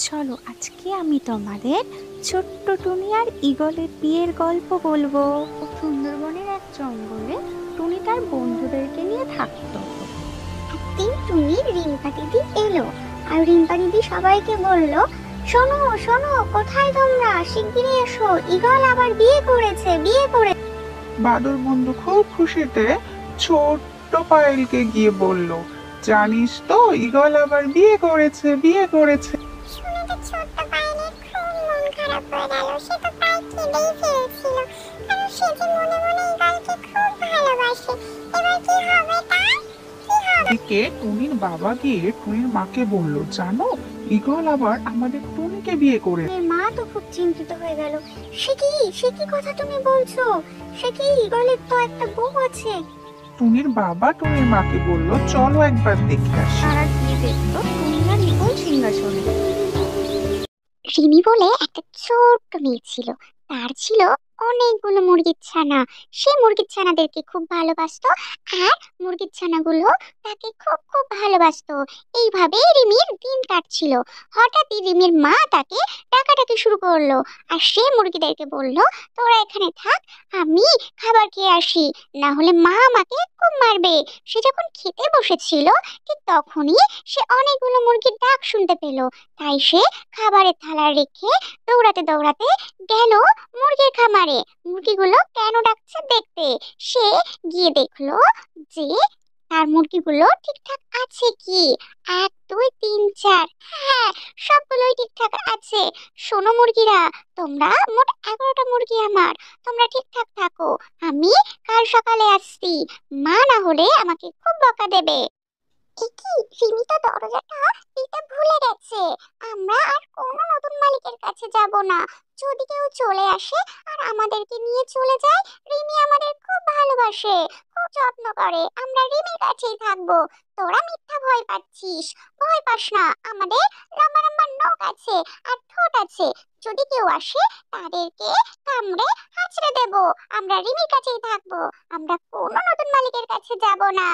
চলো আজকে আমি তোমাদের ছোট্ট টুনি আর ঈগলের বিয়ের গল্প বলবো। সুন্দরবনের এক জঙ্গলে টুনি তার বন্ধুদেরকে নিয়ে থাকতো। একদিন টুনির রিম্পা দিদি এলো, আর রিম্পা দিদি সবাইকে বলল, শোনো শোনো, কোথায় তোমরা, শিগগিরই এসো, ঈগল আবার বিয়ে করেছে, বিয়ে করে। বাদর বন্ধু খুব খুশিতে ছোট্ট পায়েলকে গিয়ে বলল, জানিস তো ঈগল আবার বিয়ে করেছে, বিয়ে করেছে। শুনে তো ছোট্ট পায়েলের খুব মন খারাপ হয়ে গেল। সে তো প্রায় কেঁদেই ফেলছিল, কারণ সে যে মনে মনে ঈগলকে খুব ভালোবাসে। এবার কি হবে তার, কি হবে? এদিকে টুনির বাবা গিয়ে টুনির মাকে বলল, জানো ঈগল আবার আমাদের টুনিকে বিয়ে করে। এর মা তো খুব চিন্তিত হয়ে গেল। সে কি কথা তুমি বলছো? সে কি, ঈগলের তো একটা বউ আছে। টুনির বাবা টুনির মাকে বলল, চলো একবার দেখে আসি। তারা গিয়ে দেখলো টুনি আর ঈগল সিংহাসনে। রিমি বলে একটা ছোট্ট মেয়ে ছিল, তার ছিল অনেকগুলো মুরগির ছানা। সে মুরগির ছানাদেরকে খুব ভালোবাসতো, আর মুরগির ছানাগুলো তাকে খুব খুব ভালোবাসতো। এইভাবে রিমির দিন কাটছিল। হঠাৎই রিমির মা তাকে ডাকাডাকি শুরু করলো, আর সে মুরগিদেরকে বলল, তোরা এখানে থাক, আমি খাবার খেয়ে আসি, না হলে মা আমাকে খুব মারবে। সে যখন খেতে বসেছিল, ঠিক তখনই সে অনেকগুলো মুরগির ডাক শুনতে পেল। তাই সে খাবারের থালা রেখে দৌড়াতে দৌড়াতে গেল মুরগির খামারে। মুরগিগুলো কেন ডাকছে দেখতে। সে গিয়ে দেখলো যে তার মুরগিগুলো ঠিকঠাক আছে কি। 1 2 3 4, হ্যাঁ, সবগুলোই ঠিকঠাক আছে। শোনো মুরগিরা, তোমরা মোট 11টা মুরগি আমার, তোমরা ঠিকঠাক থাকো, আমি কাল সকালে আসছি, মা না হলে আমাকে খুব বকা দেবে। একি, রিমি তো দরজাটা দিতে ভুলে গেছে। আমরা আর কোনো নতুন মালিকের কাছে যাব না। যদি কেউ চলে আসে আর আমাদেরকে নিয়ে চলে যায়, রিমি আমাদের খুব ভালোবাসে, খুব যত্ন করে, আমরা রিমির কাছেই থাকবো। তোরা মিথ্যা ভয় পাচ্ছিস, ভয় পাস না, আমাদের লম্বা লম্বা নখ আছে আর ঠোঁট আছে। যদি কেউ আসে তাদেরকে কামড়ে হাঁচড়ে দেব। আমরা রিমির কাছেই থাকবো, আমরা কোনো নতুন মালিকের কাছে যাব না।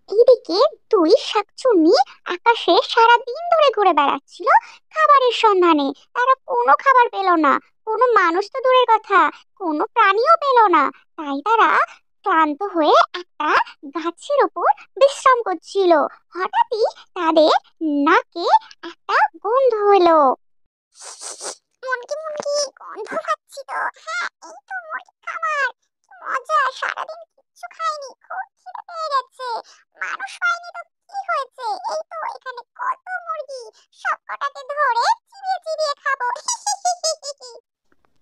এইদিকে দুই শাকচুন্নি আকাশে সারা দিন ধরে ঘুরে বেড়াচ্ছিল খাবারের সন্ধানে। তারা কোনো খাবার পেল না, কোনো মানুষ তো দূরের কথা, কোনো প্রাণীও পেল না। তাই তারা ক্লান্ত হয়ে একটা গাছের উপর বিশ্রাম করছিল। হঠাৎই তাদের নাকে একটা গন্ধ এলো। মুরগি মুরগি, গন্ধ পাচ্ছি তো, হ্যাঁ এই তো মুরগি খামার, কি মজা, সারাদিন কিচ্ছু খাইনি, খুব খিদে পেয়ে গেছে, মানুষ পাইনি তো কি হয়েছে, এই তো এখানে কত মুরগি, সবকটাকে ধরে চিবিয়ে চিবিয়ে খাবো।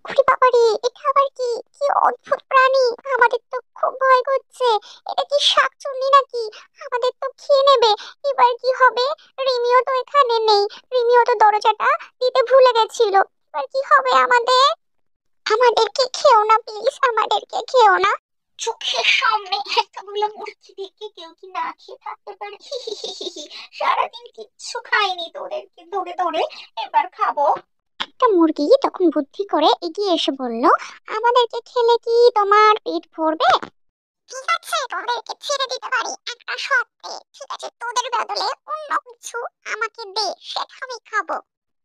ওরে বাবারে, এটা আবার কি, কি অদ্ভুত প্রাণী, আমাদের তো খুব ভয় করছে। এটা কি শাকচুন্নি নাকি, আমাদের তো খেয়ে নেবে। এবার কি হবে? রিমিও তো এখানে নেই, রিমিও তো দরজাটা দিতে ভুলে গেছিল। এবার কি হবে আমাদের? আমাদেরকে খেও না প্লিজ, আমাদেরকে খেও না। চোখের সামনে এতগুলো মুরগি দেখে কেউ কি না খেয়ে থাকতে পারে? সারাদিন কিচ্ছু খাইনি, তোদেরকে ধরে ধরে এবার খাবো। একটা মুরগি তখন বুদ্ধি করে এগিয়ে এসে বলল, আমাদেরকে খেলে কি তোমার পেট ভরবে? ঠিক আছে, তোদেরকে ছেড়ে দিতে পারি একটা শর্তে। ঠিক আছে, তোদের বদলে অন্য কিছু আমাকে দে, সেটা আমি খাবো।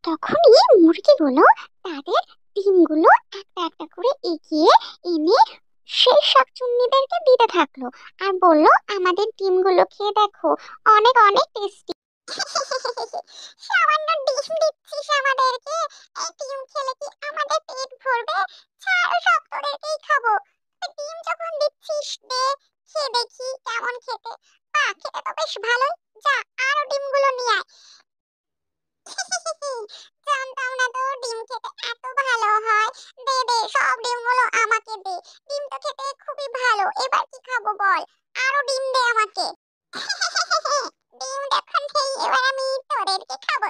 তখনই মুরগিগুলো তাদের ডিমগুলো একটা একটা করে এগিয়ে এনে সেই শাকচুন্নিদেরকে দিতে থাকলো, আর বলল, আমাদের ডিমগুলো খেয়ে দেখো, অনেক অনেক টেস্টি। সামান্য ডিম দিচ্ছিস আমাদেরকে, এই ডিম খেলে কি আমাদের পেট ভরবে? ছাড়, সব তোদেরকেই খাবো। ডিম যখন দিচ্ছিস দে, খেয়ে দেখি কেমন খেতে। বাহ, খেতে তো বেশ ভালোই, যা আরো ডিমগুলো নিয়ে আয়। জানতাম না তো ডিম খেতে এত ভালো হয়। দে দে, সব ডিমগুলো আমাকে দে, ডিম তো খেতে খুবই ভালো। এবার কি খাবো বল, আরো ডিম দে আমাকে। ডিম যখন খেয়ে এবার আমি তোদেরকে খাবো।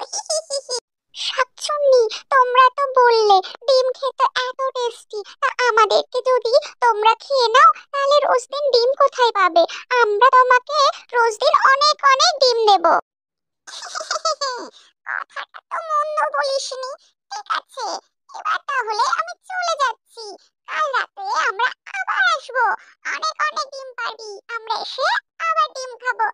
শাকচুন্নি, তোমরা তো বললে ডিম খেতে এত টেস্টি, তা আমাদেরকে যদি তোমরা খেয়ে নাও, তাহলে রোজ দিন ডিম কোথায় পাবে? আমরা তোমাকে রোজ দিন অনেক অনেক ডিম দেব। কথাটা তো মন্দ বলিসনি। ঠিক আছে, এবার তাহলে আমি চলে যাচ্ছি, কাল রাতে আমরা আবার আসবো, অনেক অনেক ডিম পারবি, আমরা এসে আবার ডিম খাবো।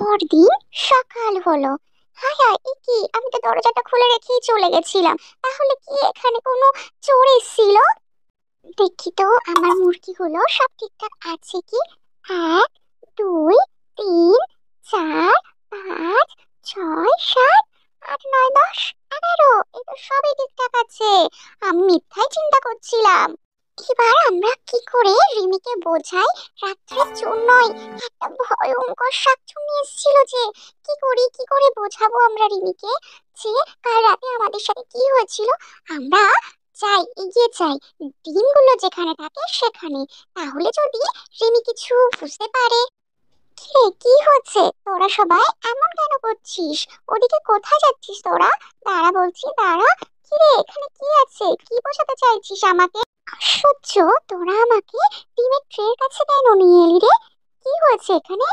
পরদিন সকাল হলো, হায় হায়, এ কি, আমি তো দরজাটা খুলে রেখেই চলে গেছিলাম। তাহলে কি এখানে কোনো চোর এসেছিল? দেখি তো আমার মুরগিগুলো সব ঠিকঠাক আছে কি। 1 2 3 4 5 6 7 8 9 10 11, এই তো সবই ঠিকঠাক আছে। আমি মিথ্যাই চিন্তা করছিলাম। এবার আমরা কি করে রিমিকে বোঝাই রাত্রে চোর নয়, একটা ভয়ঙ্কর শাকচুন্নি এসেছিল যে। কি করে বোঝাবো আমরা রিমিকে যে কাল রাতে আমাদের সাথে কি হয়েছিল? আমরা চাই, এগিয়ে চাই ডিমগুলো যেখানে থাকে সেখানে। তাহলে যদি রিমি কিছু বুঝতে পারে। কিরে, কি হচ্ছে? তোরা সবাই এমন কেন করছিস? ওদিকে কোথায় যাচ্ছিস তোরা? দাঁড়া বলছি, দাঁড়া। কিরে, এখানে কি আছে? কি বোঝাতে চাইছিস আমাকে? আশ্চর্য, তোরা আমাকে ডিমের ট্রের কাছে কেন নিয়ে এলি রে? কি হয়েছে এখানে?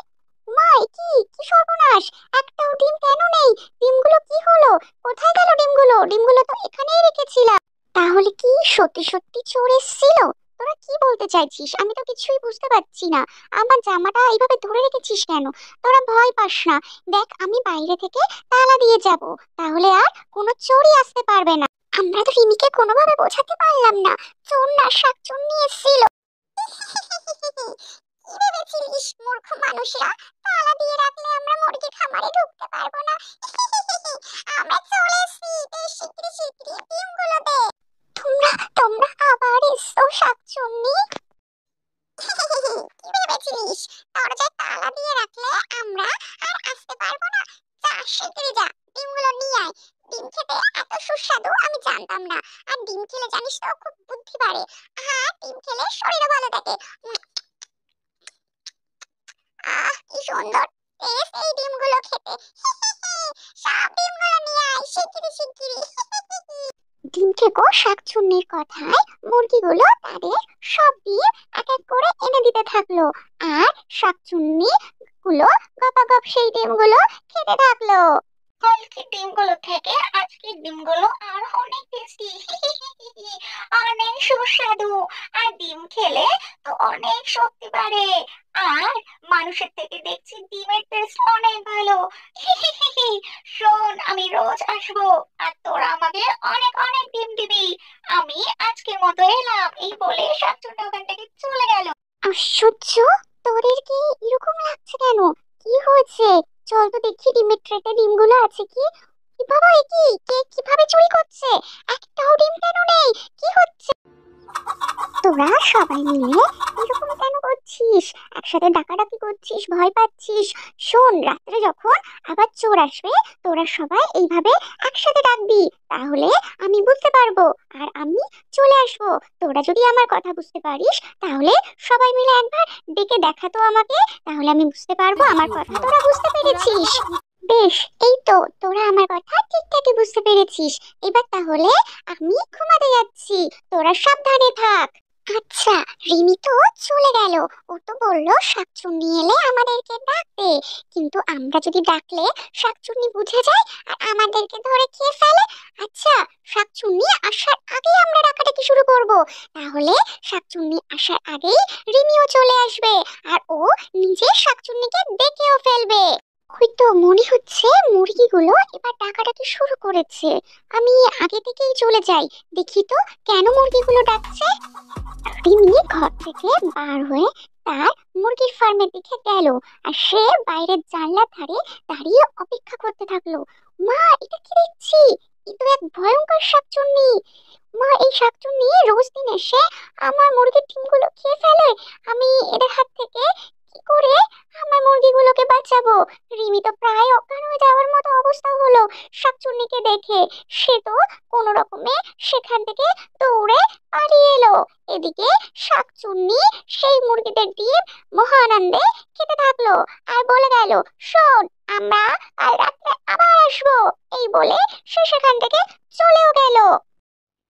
মা, এ কি, কি সর্বনাশ! একটাও ডিম কেন নেই? ডিমগুলো কি হলো? কোথায় গেল ডিমগুলো? ডিমগুলো তো এখানেই রেখেছিলাম। তাহলে কি সত্যি সত্যি চোর এসেছিল? তোরা কি বলতে চাইছিস? আমি তো কিছুই বুঝতে পারছি না। আমার জামাটা এইভাবে ধরে রেখেছিস কেন? তোরা ভয় পাস না। দেখ, আমি বাইরে থেকে তালা দিয়ে যাব, তাহলে আর কোনো চোরই আসতে পারবে না। আমরা তো রিমিকে কোনোভাবে বোঝাতে পারলাম না চোর না শাকচুন্নি এসেছিল। কি ভেবেছিলিস মূর্খ মানুষরা? তালা দিয়ে রাখলে আমরা মুরগির খামারে ঢুকতে পারবো না? আমরা চলে এসেছি, শিগগিরই শিগগিরই ডিমগুলো দে। তোমরা তোমরা আবার এসো শাকচুন্নি। কি ভেবেছিলিস দরজায় তালা দিয়ে রাখলে আমরা আর আসতে পারবো না? যা, শিগগিরই যা, ডিমগুলো নিয়ে আয়। ডিম খেতে এত সুস্বাদু আমি জানতাম না। আর ডিম খেলে জানিস তো খুব বুদ্ধি বাড়ে। আর ডিম খেলে শরীরও ভালো থাকে। কি সুন্দর টেস্ট এই ডিমগুলো খেতে। সব ডিমগুলো নিয়ে আয়, শিগগিরই শিগগিরই। ডিম থেকো শাকচুন্নির কথায় মুরগিগুলো তাদের সব ডিম এক এক করে এনে দিতে থাকলো। আর শাকচুন্নি গুলো গপাগপ সেই ডিমগুলো খেতে থাকলো। কালকে ডিমগুলো থেকে আজকের ডিমগুলো আর অনেক টেস্টি, অনেক সুস্বাদু। আর ডিম খেলে তো অনেক শক্তি বাড়ে। আর মানুষের থেকে দেখছি ডিমের টেস্ট অনেক ভালো। শোন, আমি রোজ আসবো আর তোরা আমাকে অনেক অনেক ডিম দিবি। আমি আজকের মতো এলাম, এই বলে শাকচুন্নি ওখান থেকে চলে গেল। আশ্চর্য, তোদেরকে এরকম লাগছে কেন? কি হয়েছে? চল তো দেখি ডিমের ট্রেতে ডিমগুলো আছে কি। কি বাবা, এ কি, কে কিভাবে চুরি করছে? একটাও ডিম কেন নেই? কি হচ্ছে? তোরা সবাই মিলে এরকম কেন করছিস? একসাথে ডাকাডাকি করছিস, ভয় পাচ্ছিস? শোন, রাত্রে যখন আবার চোর আসবে তোরা সবাই এইভাবে একসাথে ডাকবি, তাহলে আমি বুঝতে পারবো আর আমি চলে আসবো। তোরা যদি আমার কথা বুঝতে পারিস তাহলে সবাই মিলে একবার ডেকে দেখাতো আমাকে, তাহলে আমি বুঝতে পারবো আমার কথা তোরা বুঝতে পেরেছিস। বেশ, এই তো তোরা আমার কথা ঠিকঠাকই বুঝতে পেরেছিস। এবার তাহলে আমি ঘুমাতে যাচ্ছি, তোরা সাবধানে থাক। আচ্ছা, রিমি তো চলে গেল। ও তো বললো শাকচুন্নি এলে আমাদেরকে ডাকতে, কিন্তু আমরা যদি ডাকলে শাকচুন্নি বুঝে যায় আর আমাদেরকে ধরে খেয়ে ফেলে। আচ্ছা, শাকচুন্নি আসার আগেই আমরা ডাকাডাকি শুরু করব, তাহলে শাকচুন্নি আসার আগেই রিমিও চলে আসবে আর ও নিজে শাকচুন্নিকে ডেকেও ফেলবে। ওই তো মনে হচ্ছে মুরগিগুলো এবার ডাকাডাকি শুরু করেছে। আমি আগে থেকেই চলে যাই, দেখি তো কেন মুরগিগুলো ডাকছে। রিমি ঘর থেকে বার হয়ে তার মুরগির ফার্মের দিকে গেল আর সে বাইরের জানলার ধারে দাঁড়িয়ে অপেক্ষা করতে থাকলো। মা, এটা কি দেখছি? এ তো এক ভয়ঙ্কর শাকচুন্নি। মা, এই শাকচুন্নি রোজ দিন এসে আমার মুরগির ডিমগুলো খেয়ে ফেলে। আমি এদের হাত থেকে কি করে আমার মুরগিগুলোকে বাঁচাবো? রিমি তো প্রায় অজ্ঞান হয়ে যাওয়ার মতো অবস্থা হলো শাকচুন্নিকে দেখে। সে তো কোনো রকমে সেখান থেকে দৌড়ে পালিয়ে এলো। এদিকে শাকচুন্নি সেই মুরগিদের ডিম মহা আনন্দে খেতে থাকলো আর বলে গেল, শোন, আমরা কাল রাত্রে আবার আসবো। এই বলে সে সেখান থেকে চলেও গেল।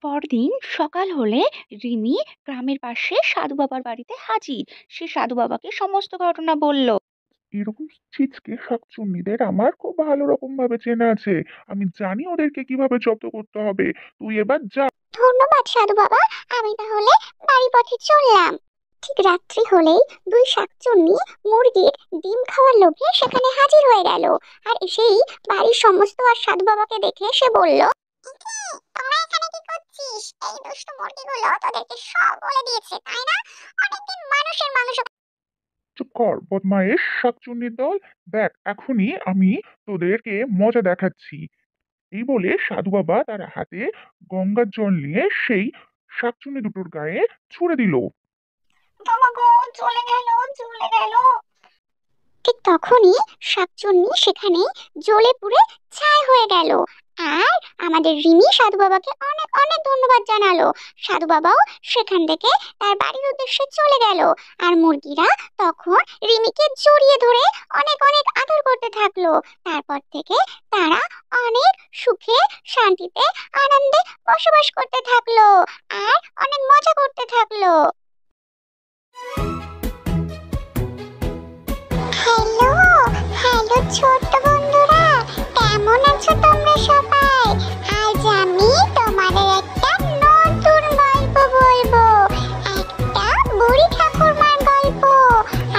পরদিন সকাল হলে রিমি গ্রামের পাশে সাধু বাবার বাড়িতে হাজির। সে সাধু বাবাকে সমস্ত ঘটনা বলল। এরকম ছিচকে শাকচুন্নিদের আমার খুব ভালো রকম ভাবে চেনা আছে। আমি জানি ওদেরকে কিভাবে জব্দ করতে হবে। তুই এবার যা। ধন্যবাদ সাধু বাবা, আমি তাহলে বাড়ি পথে চললাম। ঠিক রাত্রি হলেই দুই শাকচুন্নি মুরগির ডিম খাওয়ার লোভে সেখানে হাজির হয়ে গেল। আর এসেই বাড়ির সমস্ত আর সাধু বাবাকে দেখে সে বলল, তোরা এখানে কি করছিস? এই দুষ্টু মুরগিগুলো তোদেরকে সব বলে দিয়েছে, তাই না? অনেকদিন মানুষের মাংস। চুপ কর বদমাইশ শাকচুন্নির দল, দেখ এখনই আমি তোদেরকে মজা দেখাচ্ছি। এই বলে সাধু বাবা তার হাতে গঙ্গার জল নিয়ে সেই শাকচুন্নি দুটোর গায়ে ছুঁড়ে দিল। তোমাগো চলে গেল, চলে গেল। ঠিক তখনই শাকচুন্নি সেখানে জ্বলে পুড়ে ছাই হয়ে গেল। আর আমাদের রিমি সাধু বাবাকে অনেক অনেক ধন্যবাদ জানালো। সাধু বাবাও সেখান থেকে তার বাড়ির উদ্দেশ্যে চলে গেল। আর মুরগিরা তখন রিমিকে জড়িয়ে ধরে অনেক অনেক আদর করতে থাকলো। তারপর থেকে তারা অনেক সুখে শান্তিতে আনন্দে বসবাস করতে থাকলো আর অনেক মজা করতে থাকলো। হ্যালো হ্যালো ছোট্ট বন্ধুরা, কেমন আছো তোমরা সবাই? আজ আমি তোমাদের একটা নতুন গল্প বলবো, একটা বুড়ি ঠাকুরমার গল্প।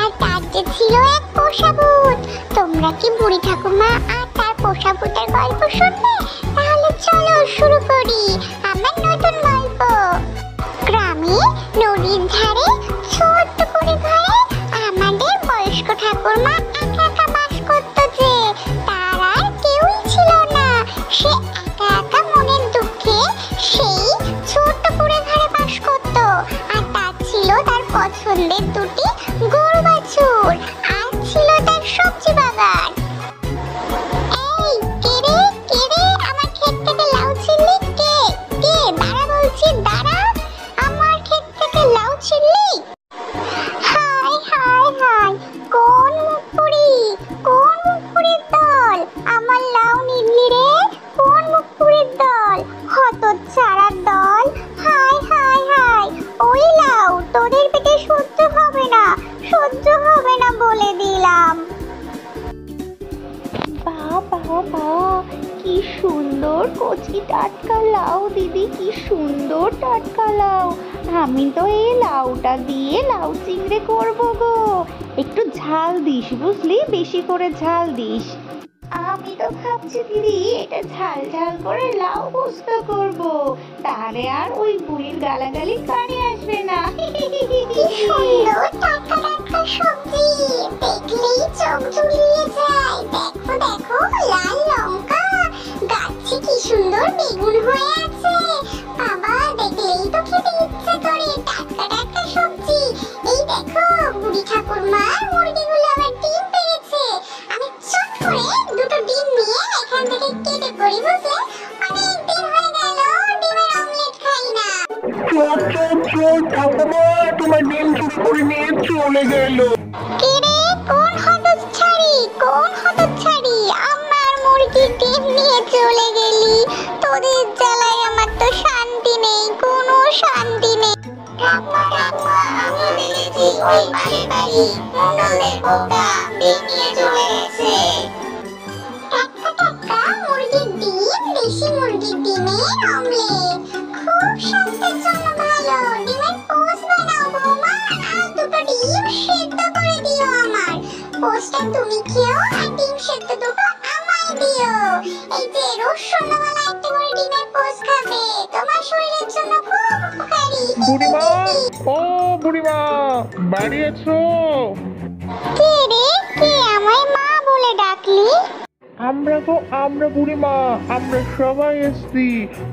আর তার যে ছিল এক পোষা ভূত। তোমরা কি বুড়ি ঠাকুরমা আর তার পোষা ভূতের গল্প শুনবে? তাহলে চলো শুরু করি আমার নতুন গল্প। গ্রামে নদীর ধারে ছোট্ট করে ঘরে আমাদের বয়স্ক ঠাকুরমা একা একা বাস করত। যে তার আর কেউই ছিল না, সে একা একা মনের দুঃখে সেই ছোট্ট করে ঘরে বাস করত। আর তার ছিল তার পছন্দের দুটি গরু বাছুর, আর ছিল তার সবজি বাগান। এই কে রে, কে রে? আমার ক্ষেত থেকে লাউ ছিললি? কে কে? দাঁড়া বলছি, দাঁড়া। আমার ক্ষেত থেকে লাউ ছিললি? হাই হাই হাই, কোন মুখপুরি, কোন মুখপুরির দল আমার লাউ নিবলি রে? কোন মুখপুরির দল? হতচ্ছাড়ার দল। হাই হাই হাই, ওই লাউ তোদের পেটে সহ্য হবে না, সহ্য হবে না বলে দিলাম। বাবা কি সুন্দর কচি টাটকা লাউ দিদি, কি সুন্দর টাটকা লাউ। আমি তো এই লাউটা দিয়ে লাউ চিংড়ি করবো গো। একটু ঝাল দিস বুঝলি, বেশি করে ঝাল দিস। আমি তো ভাবছি দিদি এটা ঝাল ঝাল করে লাউ পোস্ত করবো, তাহলে আর ওই বুড়ির গালাগালি কানে আসবে না। কি সুন্দর টাটকা টাটকা সবজি, দেখলেই চোখ জুড়িয়ে যায়। দেখো দেখো, লাল লঙ্কা, গাছে কি সুন্দর বেগুন হয়ে আছে। বাবা দেখলেই তো খেতে ইচ্ছে করে টাটকা টাটকা সবজি। এই দেখো বুড়ি ঠাকুরমার মুরগিগুলো আবার ডিম পেড়েছে। আমি চট করে দুটো ডিম নিয়ে এখান থেকে কেটে পড়ি, বুঝলে? অনেক দিন হয়ে গেল ডিমের অমলেট খাই না। চোর চোর চোর, ঠাকুমা তোমার ডিম চুরি করে নিয়ে চলে গেল। কে রে? কোন হতচ্ছাড়ি, কোন হতচ্ছাড়ি আমার মুরগির ডিম নিয়ে চলে গেলি? তোদের জ্বালায় আমার তো শান্তি নেই, কোনো শান্তি নেই। ঠাকুমা ঠাকুমা, আমি দেখেছি ওই পাশের বাড়ি মন্ডলের বউটা ডিম নিয়ে চলে গেছে। টাটকা টাটকা মুরগির ডিম, দেশি মুরগির ডিমের অমলেট খুব স্বাস্থ্যের জন্য ভালো। ডিমের পোস্ট বানাও বৌমা, আর দুটো ডিম সেদ্ধ করে দিও আমার। পোস্টটা তুমি খেও আর ডিম সেদ্ধ দুটো আমায় দিও। এই যে রোজ সন্ধ্যাবেলা একটা করে ডিমের পোস্ট খাবে, তোমার শরীরের জন্য খুব উপকারী। বুড়িমা, ও বুড়িমা, বাড়ি আছো? কে রে? কে আমায় মা বলে ডাকলি? আমরা বুড়িমা, আমরা সবাই এসছি।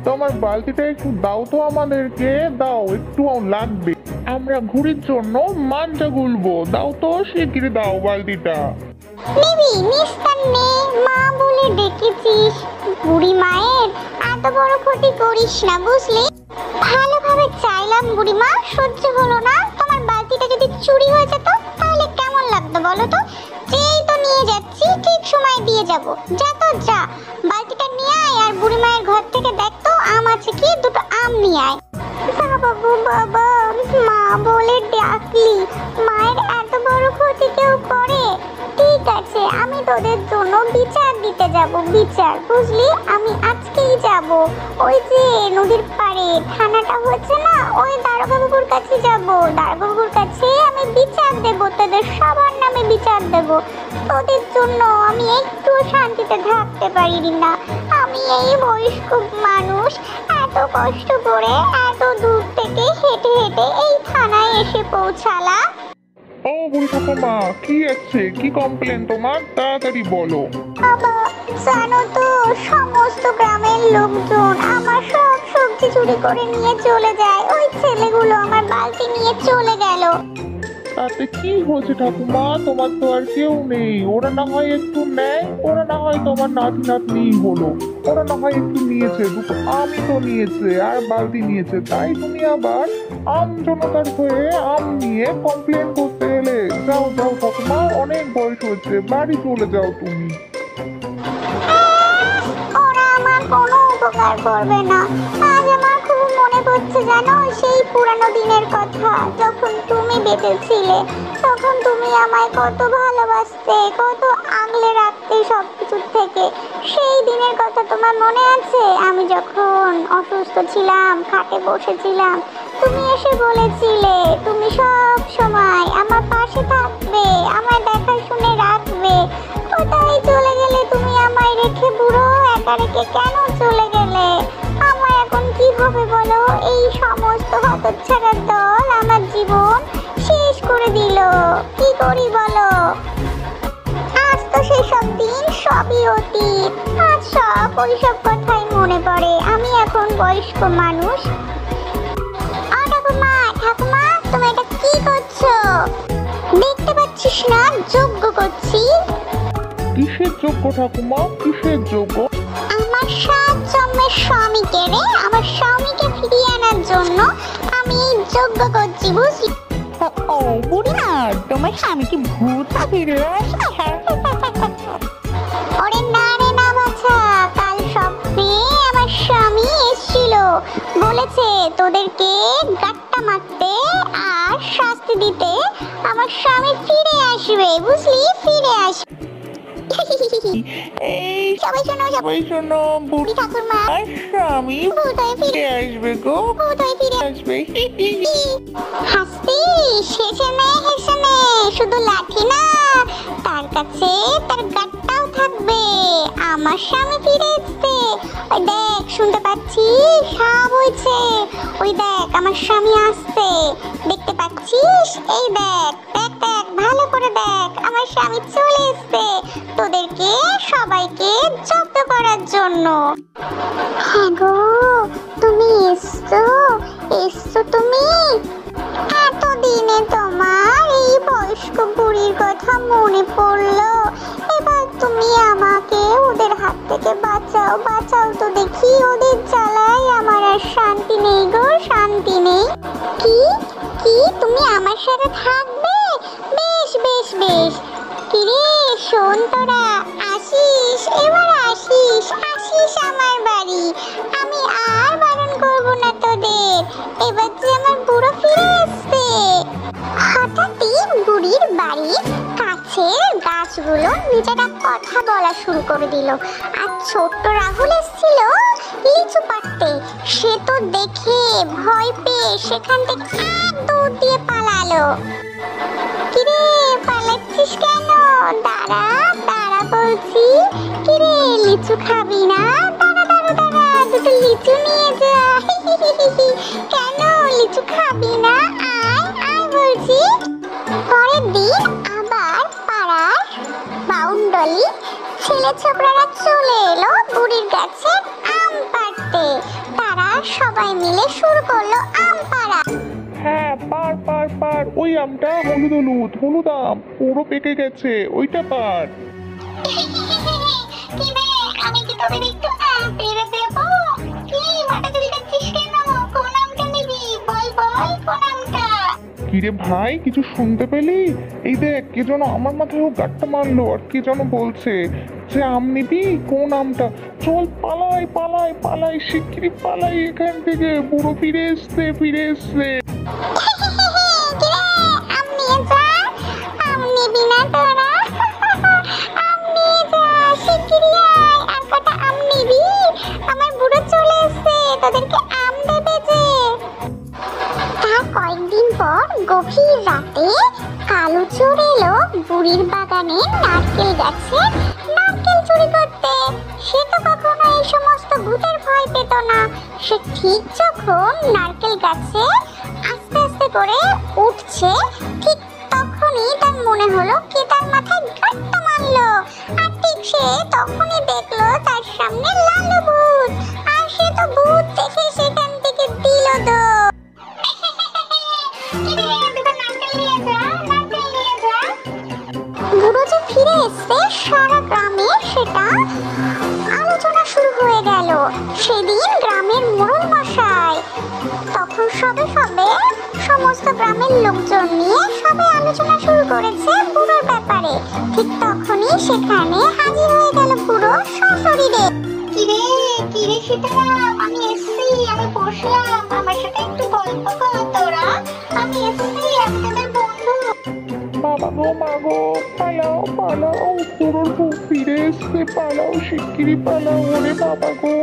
তোমার বালতিটা একটু দাও তো আমাদেরকে, দাও, একটু লাগবে। আমরা ঘুড়ির জন্য মাঞ্জা গুলবো, দাও তো, শিগগিরই দাও বালতিটা। নিবি নিস্তার নে, মা বলে ডেকেছিস। বুড়ি মায়ের এত বড় ক্ষতি করিস না, বুঝলি? ভালোভাবে চাইলাম বুড়িমা, সহ্য হলো না। তোমার বালতিটা যদি চুরি হয়ে যেত তাহলে কেমন লাগতো বলো তো? যেই তো নিয়ে যাচ্ছি ঠিক সময় দিয়ে যাব। যা তো যা, বালতিটা নিয়ে আয় আর বুড়ি মায়ের ঘর থেকে দেখ তো আম আছে কি, দুটো আম নিয়ে আয়। বাবা গো বাবা, মা বলে ডাকলি, মায়ের এত বড় ক্ষতি কেউ করে? ঠিক আছে, আমি তোদের জন্য বিচার দিতে যাব, বিচার, বুঝলি? আমি আজকেই যাব, ওই যে নদীর পাড়ে থানাটা হচ্ছে না, ওই দারোগা বাবুর কাছে যাব। দারোগা বাবুর কাছে আমি বিচার দেব, তোদের সবার নামে বিচার দেব। তোদের জন্য আমি একটু শান্তিতে থাকতে পারি না। আমি এই বয়স্ক মানুষ এত কষ্ট করে এত দূর থেকে হেঁটে হেঁটে এই থানায় এসে পৌঁছালাম। ও বুড়ি ঠাকুমা, কি আছে, কি কমপ্লেন তোমার, তাড়াতাড়ি বলো। বাবা, জানো তো সমস্ত গ্রামের লোকজন আমার সব সবজি চুরি করে নিয়ে চলে যায়। ওই ছেলেগুলো আমার বালতি নিয়ে চলে গেল। তাতে কি হয়েছে ঠাকুমা, তোমার তো আর কেউ নেই। ওরা না হয় একটু নেয়, ওরা না হয় তোমার নাতি নাতনি হলো, ওরা না হয় একটু নিয়েছে, দুটো আমি তো নিয়েছে আর বালতি নিয়েছে, তাই তুমি আবার আম জনতার হয়ে আম নিয়ে কমপ্লেন করতে এলে? যাও যাও ঠাকুমা, অনেক বয়স হয়েছে, বাড়ি চলে যাও তুমি। ওরা আমার কোনো উপকার করবে না। আজ আমার খুব মনে পড়ছে জানো, সেই পুরানো দিনের কথা, যখন তুমি বেঁচে ছিলে। তখন তুমি আমায় কত ভালোবাসতে, কত আগলে রাখতে সবকিছুর থেকে। সেই দিনের কথা তোমার মনে আছে? আমি যখন অসুস্থ ছিলাম, খাটে বসেছিলাম, তুমি এসে বলেছিলে তুমি সব সময় আমার পাশে থাকবে, আমার দেখাশুনে রাখবে। কোথায় চলে গেলে তুমি আমায় রেখে, বুড়ো একা রেখে কেন চলে গেলে? আমার এখন কি হবে বলো? এই সমস্ত হতচ্ছাড়ার দল আমার জীবন শেষ করে দিল। কি করি বলো? আজ তো সেসব দিন সবই অতীত। আজ সব ওইসব কথাই মনে পড়ে। আমি এখন বয়স্ক মানুষ। ঠাকুমা, ঠাকুমা, তুমি এটা কি করছো? দেখতে পাচ্ছিস না যজ্ঞ করছি? কিসের যোগ্য ঠাকুমা, কিসের যোগ্য? আমার 7 জন্মের স্বামীকে আমার স্বামীকে ফিরিয়ে আনার জন্য আমি এই যজ্ঞ করছি, বুঝলি? ও বুড়িমা, তোমার স্বামী কি ভূত ফিরে আসে? ওরে না রে না বাছা, কাল স্বপ্নে আমার স্বামী এসেছিল, বলেছে তোদেরকে গাট্টা মারতে আর শাস্তি দিতে আমার স্বামী ফিরে আসবে, বুঝলি? ফিরে আসবে। এই সবাই শোনো, সবাই শোনো, বুড়ি ঠাকুরমা আর স্বামী ভূত হয়ে ফিরে আসবে গো, ভূত হয়ে ফিরে আসবে। হাসতি হেসে নে, শুধু লাঠি না, তার কাছে তার গাট্টাও থাকবে। আমার স্বামী ফিরে এসেছে, ওই দেখ, শুনতে পাচ্ছিস? সব হয়েছে, ওই দেখ আমার স্বামী আসছে, দেখতে পাচ্ছিস? এই দেখ দেখ দেখ, ভালো করে দেখ, আমার স্বামী চলে এসেছে তোদেরকে সবাইকে জব্দ করার জন্য। হ্যাঁ গো, তুমি এসছো তুমি? এতদিনে তোমার এই বয়স্ক বুড়ির কথা মনে পড়লো। এবার তুমি আমাকে ওদের হাত থেকে বাঁচাও, বাঁচাও তো দেখি, ওদের জ্বালায় আমার আর শান্তি নেই গো, শান্তি নেই। কি কি তুমি আমার সাথে থাকবে? বেশ বেশ বেশ। কিরে শোন, তোরা আসিস, এবার আসিস, আসিস আমার বাড়ি। আমি আর বারণ করবো না তোদের। এবার যে আমার বুড়ো ফিরে আসছে। হঠাৎই বুড়ির বাড়ির কাছের গাছগুলো নিজেরা কথা বলা শুরু করে দিল। আর ছোট্ট রাহুল এসেছিল লিচু পাড়তে। সে তো দেখে ভয় পেয়ে সেখান থেকে এক দৌড় দিয়ে পালালো। কিরে পালাচ্ছিস কেন? দাঁড়া দাঁড়া বলছি। কিরে লিচু খাবি না? দাঁড়া দাঁড়া দাঁড়া, দুটো লিচু নিয়ে যা। কেন লিচু খাবি না? আয় আয় বলছি। পরের দিন আবার পাড়ার বাউন্ডলি ছেলে ছোকরারা চলে এলো বুড়ির কাছে আম পাড়তে। তারা সবাই মিলে শুরু করলো আম পাড়া। হ্যাঁ, পার পার পার, ওই আমটা হলুদ হলুদ, হলুদ আম, পুরো পেকে গেছে, ওইটা পার। আমি কি তোদের একটু আম পেড়ে দেবো? কি মাথা চুলকাচ্ছিস কেন? কোন আমটা নিবি? বল বল, কোন আমটা? কিরে ভাই, কিছু শুনতে পেলি? এই দেখ, কে যেন আমার মাথায় গাট্টা মারলো, আর কে যেন বলছে যে আম নিবি, কোন আমটা? চল পালাই পালাই পালাই, শিগগিরই পালাই এখান থেকে, বুড়ো ফিরে এসছে, ফিরে এসছে। আম নিয়ে যা, আম নিবি না তোরা? আম নিয়ে যা, শিগগিরই আয়। আর কটা আম নিবি? আমার বুড়ো তোদেরকে আম দেবে যে। তার কয়েকদিন পর গভীর রাতে কালু চোর এলো বুড়ির বাগানে নারকেল গাছে নারকেল চুরি করতে। সে তো কখনো এই সমস্ত ভূতের ভয় পেত না। সে ঠিক যখন নারকেল গাছে আস্তে আস্তে করে উঠছে, ঠিক তখনই তার মনে হলো কে তার মাথায় গাঁটটা মারলো। আর ঠিক সে তখনই দেখলো তার সামনে লালু ভূত। আর সে তো ভূত দেখে সেখান থেকে দিল দৌড়। বুড়ো যে ফিরে এসছে, সারা গ্রামে সেটা আলোচনা শুরু হয়ে গেল। সেদিন গ্রামের মোড়ল মশাই তখন সবে সবে সমস্ত গ্রামের লোকজন নিয়ে সবে আলোচনা শুরু করেছে বুড়োর ব্যাপারে। ঠিক তখনই সেখানে হাজির হয়ে গেল বুড়ো সশরীরে। কিরে কিরে সীতারাম, আমি এসছি, আমি বসলাম, আমার সাথে একটু গল্প কর তোরা। আমি এসছি, আমি তোদের বন্ধু। বাবা গো মা গো, পালাও পালাও, পুরোর বউ ফিরে এসছে, পালাও শিগগিরই পালাও। ওরে বাবা গো,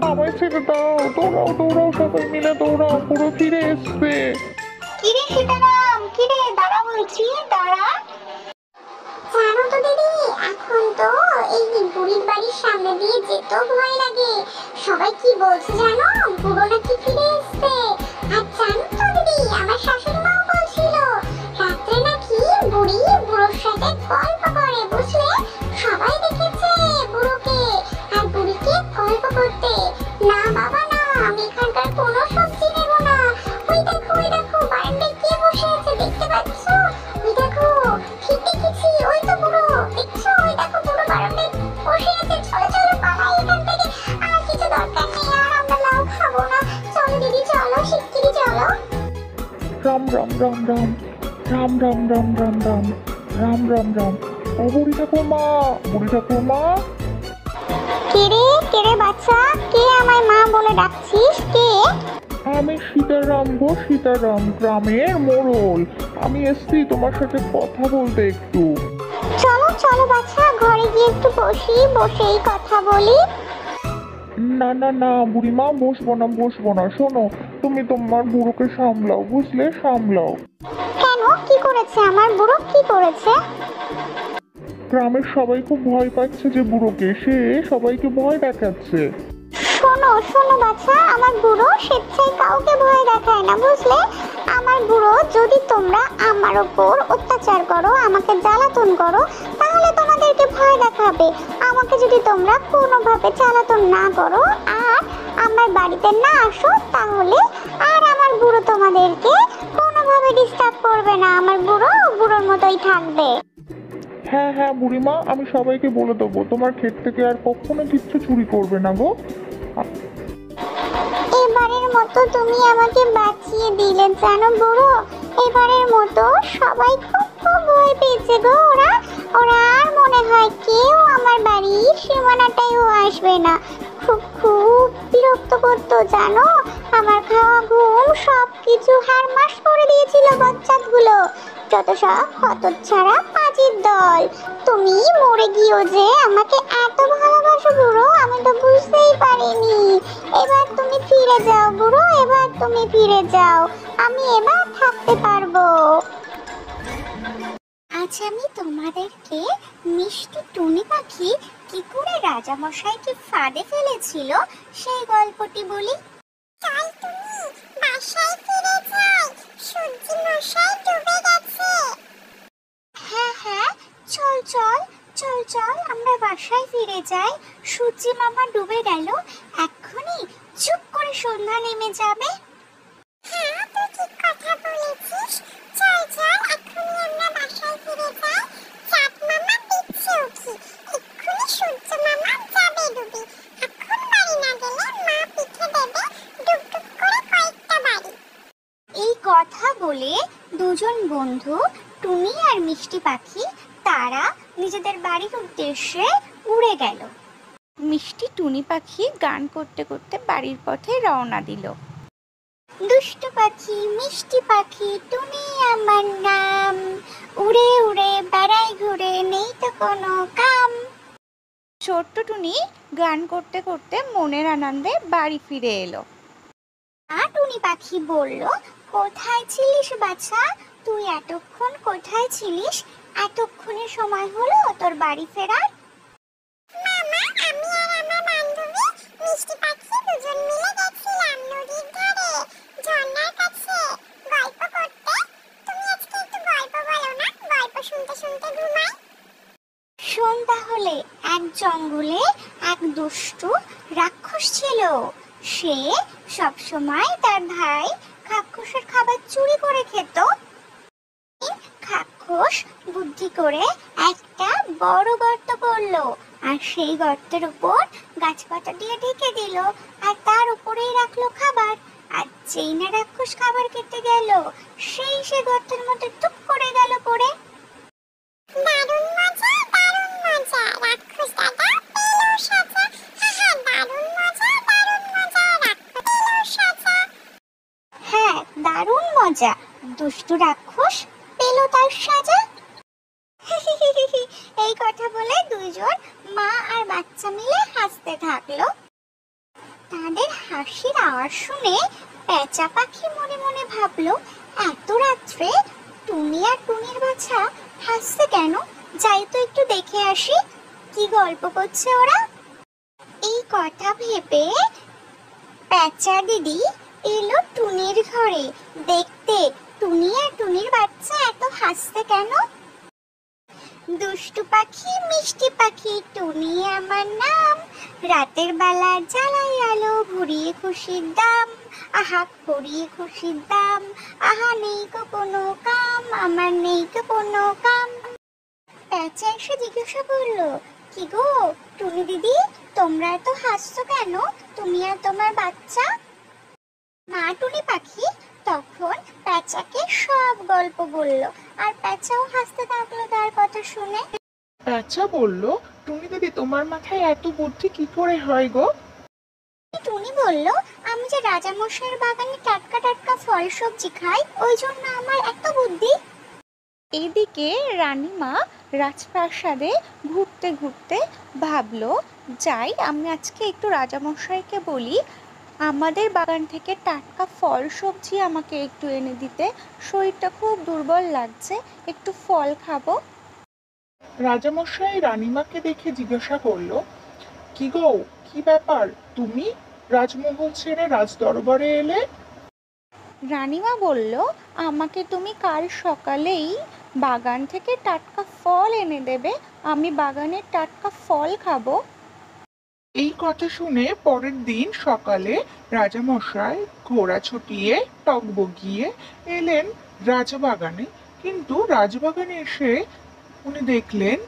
আমায় ছেড়ে দাও, দৌড়াও দৌড়াও, সবাই মিলে দৌড়াও, পুরো ফিরে এসছে। কিরে সীতারাম, কিরে দাঁড়া বলছি, দাঁড়া। জানো তো দিদি, এখন তো এই বুড়ির বাড়ির সামনে দিয়ে যেতেও ভয় লাগে। সবাই কি বলছে জানো, বুড়ো নাকি ফিরে এসছে। আর জানো তো দিদি, আমার শাশুড়ি মাও বলছিল রাত্রে নাকি বুড়ি বুড়োর সাথে গল্প করে, বুঝলে? সবাই দেখেছে বুড়োকে আর বুড়িকে গল্প করতে। না বাবা না, আমি এখানকার কোনো সবজি নেব না। ওই দেখো বারান্দায় কে বসে আছে, দেখতে পাচ্ছ? ওই দেখো, ঠিক দেখেছি, ওই তো বুড়ো, দেখছো? ওই দেখো বুড়ো বারান্দায় বসে আছে। চলো চলো পালাই এখান থেকে, আর কিছু দরকার নেই, আর আমরা লাউ খাবো না। চলো দিদি চলো, শিগগিরই চলো। রাম রাম রাম রাম রাম রাম রাম রাম রাম রাম রাম রাম। ও বুড়ি ঠাকুরমা, বুড়ি ঠাকুরমা। কে রে বাচ্চা, কে আমায় মা বলে ডাকছিস? কে? আমি সীতারাম গো, সীতারাম, গ্রামের মোড়ল। আমি এসছি তোমার সাথে কথা বলতে একটু। চলো চলো বাচ্চা, ঘরে গিয়ে একটু বসেই কথা বলি। না না না বুড়িমা, বসবো না, শোনো, তুমি তোমার বুড়োকে সামলাও, বুঝলে? সামলাও। কেন, কি করেছে আমার বুড়ো, কি করেছে? গ্রামের সবাই খুব ভয় পাচ্ছে যে বুড়োকে, সে সবাইকে ভয় দেখাচ্ছে। শোনো বাচ্চা, আমার বুড়ো স্বেচ্ছায় কাউকে ভয় দেখায় না, বুঝলে? আমার বুড়ো, যদি তোমরা আমার ওপর অত্যাচার করো, আমাকে জ্বালাতন করো, তাহলে তোমাদেরকে ভয় দেখাবে। আমাকে যদি তোমরা কোনোভাবে জ্বালাতন না করো আর আমার বাড়িতে না আসো, তাহলে আর আমার বুড়ো তোমাদেরকে কোনোভাবে ডিস্টার্ব করবে না। আমার বুড়ো বুড়োর মতোই থাকবে। হ্যাঁ হ্যাঁ বুড়িমা, আমি সবাইকে বলে দেবো তোমার ক্ষেত থেকে আর কখনো কিচ্ছু চুরি করবে না গো। এবারের মতো তুমি আমাকে বাঁচিয়ে দিলে জানো বুড়ো। এবারের মতো সবাই খুব ভয় পেয়েছে গো। ওরা আর মনে হয় কেউ আমার বাড়ির সীমানাটাইও আসবে না। খুব বিরক্ত করতো জানো। আমার খাওয়া ঘুম সবকিছু হারমাস করে দিয়েছিল বচ্চাতগুলো। যত সব হতচ্ছাড়া পাজির দল। তুমি মরে গিয়েও যে আমাকে এত ভালোবাসো বুড়ো, আমি তো বুঝতেই পারিনি। এবার তুমি ফিরে যাও বুড়ো, এবার তুমি ফিরে যাও, আমি এবার থাকতে পারবো। আজ আমি তোমাদেরকে মিষ্টি টুনি পাখি কি করে রাজামশাইকে ফাঁদে ফেলেছিল সেই গল্পটি বলি। চল তুমি বাসায় ফিরে যাই, সূর্যি মশাই ডুবে গেছে। হ্যাঁ চল আমরা বাসায় ফিরে যাই। সূর্যি মামা ডুবে গেল, এক্ষুনি চুপ করে সন্ধ্যা নেমে যাবে। হ্যাঁ তুই ঠিক কথা বলেছিস, চল এক্ষুনি আমরা বাসায় ফিরে যাই। চাঁদ মামা পিছে উঠি, এক্ষুনি সূর্য মামা যাবে ডুবে। এখন বাড়ি না গেলে মা পিঠে দেবে ডুব করে কয়েকটা বাড়ি। এই কথা বলে দুজন বন্ধু টুনি আর মিষ্টি পাখি তারা নিজেদের বাড়ির উদ্দেশ্যে উড়ে গেল। মিষ্টি টুনি পাখি গান করতে করতে বাড়ির পথে রওনা দিল। দুষ্টু পাখি মিষ্টি পাখি টুনি আমার নাম, উড়ে উড়ে বেড়াই ঘুরে নেই তো কোনো কাম। ছোট্ট টুনি গান করতে করতে মনের আনন্দে বাড়ি ফিরে এলো। আর টুনি পাখি বলল, কোথায় ছিলিস বাছা? তুই এতক্ষণ কোথায় ছিলিস? এতক্ষণের সময় হলো তোর বাড়ি ফেরার? মামা, আমি আর আমার বান্ধবী মিষ্টি পাখি দুজন মিলে গেছিলাম নদীর ধারে ঝর্ণার কাছে গল্প করতে। তুমি আজকে একটু গল্প বলো না, গল্প শুনতে শুনতে ঘুমাই। শোন তাহলে, এক জঙ্গলে এক দুষ্টু রাক্ষস ছিল। সে সব সময় তার ভাই খাক্ষসের খাবার চুরি করে খেত। খাক্ষস বুদ্ধি করে একটা বড় গর্ত করলো, আর সেই গর্তের উপর গাছপাতা দিয়ে ঢেকে দিল, আর তার উপরেই রাখলো খাবার। আর যেই না রাক্ষস খাবার খেতে গেল, সে গর্তের মধ্যে টুপ করে গেল পড়ে। দারুণ মজা, দারুণ মজা, রাক্ষস দাদা পেল সাজা। দারুণ মজা, দারুণ মজা, রাক্ষস পেল সাজা। হ্যাঁ, দারুণ মজা, দুষ্টু রাক্ষস পেল তার সাজা। এই কথা বলে দুইজন মা আর বাচ্চা মিলে হাসতে থাকলো। তাদের হাসির আওয়াজ শুনে পেঁচা পাখি মনে মনে ভাবলো, এত রাত্রে টুনি আর টুনির বাছা হাসছে কেন? যাই তো একটু দেখে আসি, কি গল্প করছে ওরা। এই কথা ভেবে পেঁচা দিদি এলো টুনির ঘরে দেখতে টুনি আর টুনির বাচ্চা এত হাসছে কেন। দুষ্টু পাখি মিষ্টি পাখি টুনি আমার নাম, রাতের বেলা জ্বালাই আলো ভরিয়ে খুশির দাম। আহা ভরিয়ে খুশির দাম, আহা নেই কো কোনো কাম, আমার নেই কো কোনো কাম। পেঁচা এসে জিজ্ঞাসা করলো, কি গো টুনি দিদি, তোমরা এত হাসছো কেন, তুমি আর তোমার বাচ্চা? মা টুনি পাখি তখন পেঁচাকে সব গল্প বলল, আর পেঁচাও হাসতে থাকলো তার কথা শুনে। পেঁচা বলল, টুনি দিদি তোমার মাথায় এত বুদ্ধি কি করে হয় গো? টুনি বলল, আমি যে রাজামশাইয়ের বাগানে টাটকা টাটকা ফল সবজি খাই, ওই জন্য আমার এত বুদ্ধি। এইদিকে রানীমা রাজপ্রাসাদে ঘুরতে ঘুরতে ভাবলো, যাই আমি আজকে একটু রাজামশাইকে বলি আমাদের বাগান থেকে টাটকা ফল সবজি আমাকে একটু এনে দিতে, শরীরটা খুব দুর্বল লাগছে, একটু ফল খাবো। রাজামশাই রানীমাকে দেখে জিজ্ঞাসা করলো, কি গো, কি ব্যাপার, তুমি রাজমহল ছেড়ে রাজদরবারে এলে? রানীমা বলল, আমাকে তুমি কাল সকালেই বাগান থেকে টাটকা ফল এনে দেবে, আমি বাগানের টাটকা ফল খাবো। এই কথা শুনে পরের দিন সকালে রাজামশাই ঘোড়া ছুটিয়ে টগবগিয়ে এলেন রাজবাগানে। কিন্তু রাজবাগানে এসে উনি দেখলেন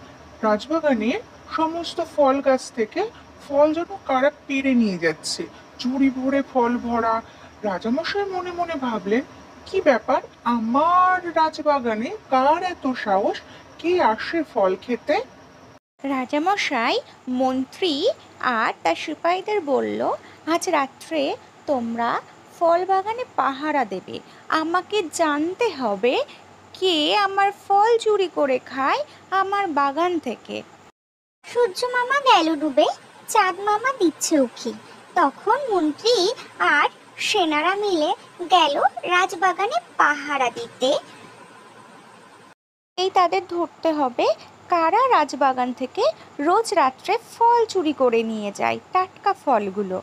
রাজবাগানে সমস্ত ফল গাছ থেকে ফল যেন কারা পেড়ে নিয়ে যাচ্ছে, ঝুড়ি ভরে ফল ভরা। রাজামশাই মনে মনে ভাবলেন, কি ব্যাপার, আমার রাজবাগানে কার এত সাহস, কে আসে ফল খেতে? রাজামশাই মন্ত্রী আর তার সিপাহীদের বলল, আজ রাত্রে তোমরা ফল বাগানে পাহারা দেবে, আমাকে জানতে হবে কে আমার ফল চুরি করে খায় আমার বাগান থেকে। সূর্য মামা গেল ডুবে, চাঁদ মামা দিচ্ছে উকি। তখন মন্ত্রী আর সেনারা মিলে গেল রাজবাগানে পাহারা দিতে। এই তাদের ধরতে হবে কারা রাজবাগান থেকে রোজ রাত্রে ফল চুরি করে নিয়ে যায়, টাটকা ফলগুলো।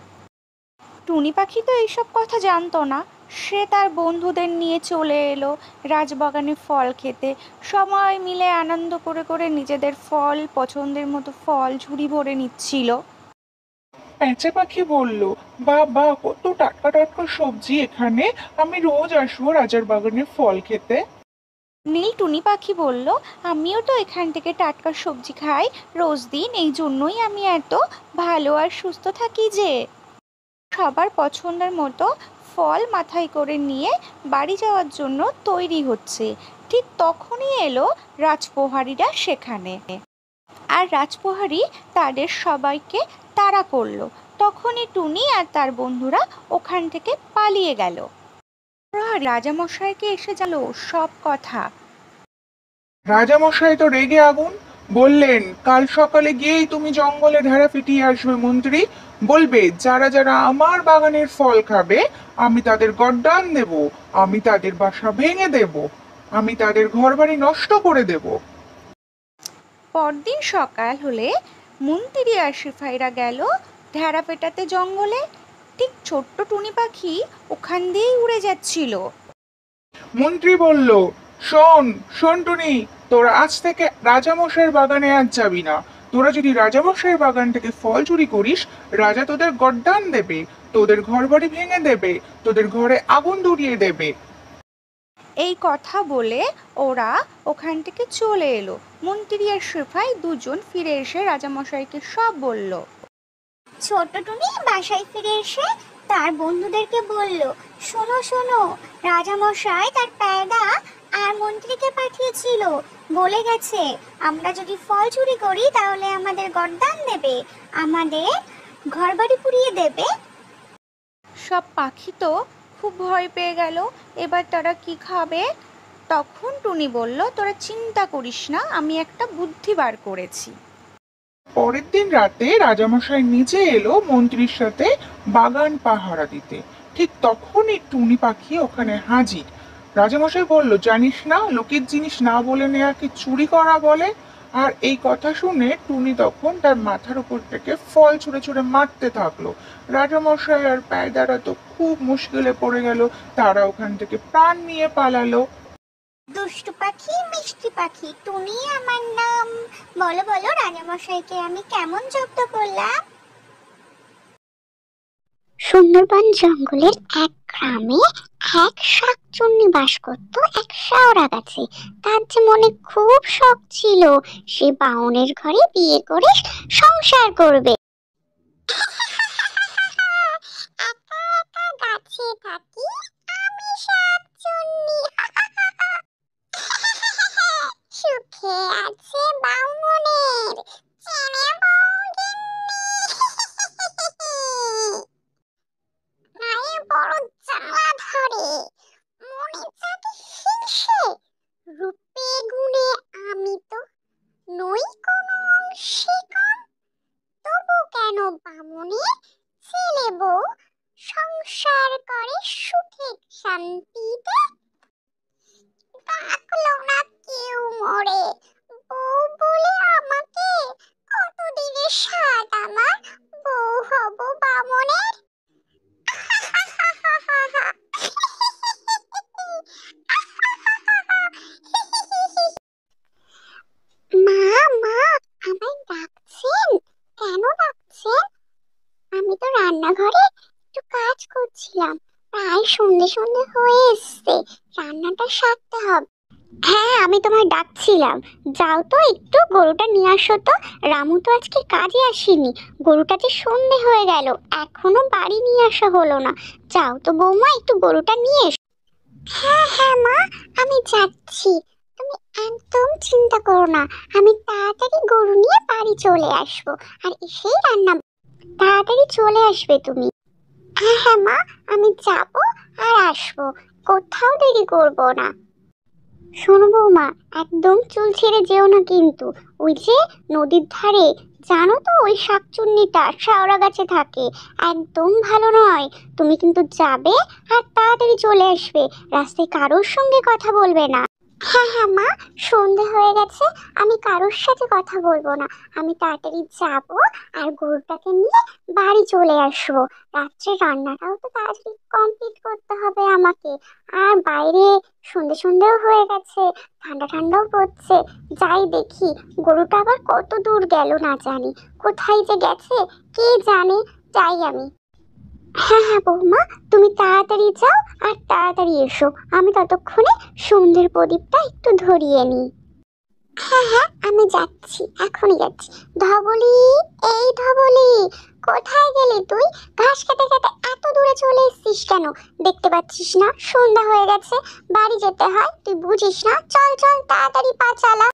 টুনি পাখি তো এইসব কথা জানতো না, সে তার বন্ধুদের নিয়ে চলে এলো রাজবাগানে ফল খেতে। সবাই মিলে আনন্দ করে করে নিজেদের ফল, পছন্দের মতো ফল ঝুড়ি ভরে নিচ্ছিল। পেঁচা পাখি বলল, বাহ কত টাটকা টাটকা সবজি এখানে, আমি রোজ আসবো রাজার বাগানে ফল খেতে। নীল টুনি পাখি বলল, আমিও তো এখান থেকে টাটকা সবজি খাই রোজ দিন, এই জন্যই আমি এত ভালো আর সুস্থ থাকি যে। সবার পছন্দের মতো ফল মাথায় করে নিয়ে বাড়ি যাওয়ার জন্য তৈরি হচ্ছে। ঠিক তখনই এলো রাজপ্রহরীরা সেখানে, আর রাজপ্রহরী তাদের সবাইকে তাড়া করলো। তখনই টুনি আর তার বন্ধুরা ওখান থেকে পালিয়ে গেল। প্রহরী রাজামশাইকে এসে জানলো সব কথা। রাজামশাই তো রেগে আগুন, বললেন, কাল সকালে গিয়েই তুমি জঙ্গলে ঢেড়া ফিটিয়ে আসবে মন্ত্রী। বলবে যারা যারা আমার বাগানের ফল খাবে আমি তাদের গর্দান দেব, আমি তাদের বাসা ভেঙে দেব, আমি তাদের ঘরবাড়ি নষ্ট করে দেব। পরদিন সকাল হলে মন্ত্রী আর সিপাহীরা গেল ঢেড়া পেটাতে জঙ্গলে। ঠিক ছোট্ট টুনি পাখি ওখান দিয়েই উড়ে যাচ্ছিল। মন্ত্রী বলল, শোন শোন টুনি, তোরা আজ থেকে রাজামশাইয়ের বাগানে আর যাবি না। তোরা যদি রাজামশাইয়ের বাগান থেকে ফল চুরি করিস, রাজা তোদের গর্দান দেবে, তোদের ঘরবাড়ি ভেঙে দেবে, তোদের ঘরে আগুন ধরিয়ে দেবে। এই কথা বলে ওরা ওখান থেকে চলে এলো। মন্ত্রী আর সিপাহী দুজন ফিরে এসে রাজামশাইকে সব বলল। ছোট টুনি বাসায় ফিরে এসে তার বন্ধুদেরকে বলল, শোনো শোনো, রাজামশাই তার প্যাদা আর মন্ত্রীকে পাঠিয়েছিল। বলে গেছে আমরা যদি ফল চুরি করি তাহলে আমাদের গর্দান দেবে, আমাদের ঘরবাড়ি পুড়িয়ে দেবে। সব পাখি তো খুব ভয় পেয়ে গেল। এবার তারা কি খাবে? তখন টুনি বলল, তোরা চিন্তা করিস না, আমি একটা বুদ্ধি বার করেছি। পরের দিন রাতে রাজামশাই নিজে এলো মন্ত্রীর সাথে বাগান পাহারা দিতে। ঠিক তখনই টুনি পাখি ওখানে হাজির। রাজামশাই বলল, জানিস না লোকের জিনিস না বলে নেয়াকে চুরি করা বলে। আর এই কথা শুনে টুনি তখন তার মাথার উপর থেকে ফল ছুঁড়ে ছুঁড়ে মারতে থাকলো। রাজামশাই আর পায়দারা তো খুব মুশকিলে পড়ে গেল, তারা ওখান থেকে প্রাণ নিয়ে পালালো। দুষ্টু পাখি মিষ্টি পাখি টুনি আমার নাম। বলো বলো রাজামশাইকে আমি কেমন জব্দ করলাম। সুন্দরবন জঙ্গলের এক গ্রামে এক শাকচুন্নি বাস করত এক শাওড়া গাছে। তার যে মনে খুব শখ ছিল সে বাউনের ঘরে বিয়ে করে সংসার করবে। একা একা গাছে থাকি আমি শাকচুন্নি, সুখে আছে বামুনের চেনে গায়ে বড় জ্বালা ধরে, মনে জাগে হিংসে, রূপে গুণে আমি তো নই কোনো অংশে কম। তবু কেন বামুনের ছেলে বউ সংসার করে সুখে শান্তিতে। ডাকলো না কেউ মরে বউ বলে আমাকে, কতদিনের স্বাদ আমার বউ হব বামুনের। মা মা আমায় ডাকছেন? কেন ডাকছেন? আমি তো রান্নাঘরে একটু কাজ করছিলাম, প্রায় সন্ধে সন্ধে হয়ে এসছে, রান্নাটা সারতে হবে। হ্যাঁ আমি তোমায় ডাকছিলাম, যাও তো একটু গরুটা নিয়ে আসো তো। রামু তো আজকে কাজে আসেনি, গরুটা যে সন্ধে হয়ে গেল এখনো বাড়ি নিয়ে আসা হলো না। যাও তো বৌমা একটু গরুটা নিয়ে এসো। হ্যাঁ হ্যাঁ মা আমি যাচ্ছি, তুমি একদম চিন্তা করো না, আমি তাড়াতাড়ি গরু নিয়ে বাড়ি চলে আসবো আর এসেই রান্না। তাড়াতাড়ি চলে আসবে তুমি। হ্যাঁ হ্যাঁ মা আমি যাবো আর আসবো, কোথাও দেরি করবো না। শোনো বৌমা একদম চুল ছেড়ে যেও না কিন্তু, ওই যে নদীর ধারে জানো তো ওই শাকচুন্নিটা শাওড়া গাছে থাকে, একদম ভালো নয়। তুমি কিন্তু যাবে আর তাড়াতাড়ি চলে আসবে, রাস্তায় কারোর সঙ্গে কথা বলবে না। হ্যাঁ হ্যাঁ মা সন্ধে হয়ে গেছে, আমি কারোর সাথে কথা বলবো না, আমি তাড়াতাড়ি যাবো আর গরুটাকে নিয়ে বাড়ি চলে আসবো। রাত্রে রান্নাটাও তো তাড়াতাড়ি কমপ্লিট করতে হবে আমাকে। আর বাইরে সন্ধে সন্ধেও হয়ে গেছে, ঠান্ডা ঠান্ডাও পড়ছে। যাই দেখি গরুটা আবার কত দূর গেল না জানি, কোথায় যে গেছে কে জানে। যাই আমি। হ্যাঁ হ্যাঁ বৌমা তুমি তাড়াতাড়ি যাও আর তাড়াতাড়ি এসো, আমি ততক্ষণে সন্ধ্যের প্রদীপটা একটু ধরিয়ে নিই। হ্যাঁ হ্যাঁ আমি যাচ্ছি, এখনই যাচ্ছি। ধবলি এই ধবলি, কোথায় গেলি তুই? ঘাস খেতে খেতে এত দূরে চলে এসেছিস কেন? দেখতে পাচ্ছিস না সন্ধ্যা হয়ে গেছে, বাড়ি যেতে হয়, তুই বুঝিস না? চল চল তাড়াতাড়ি পা চালা।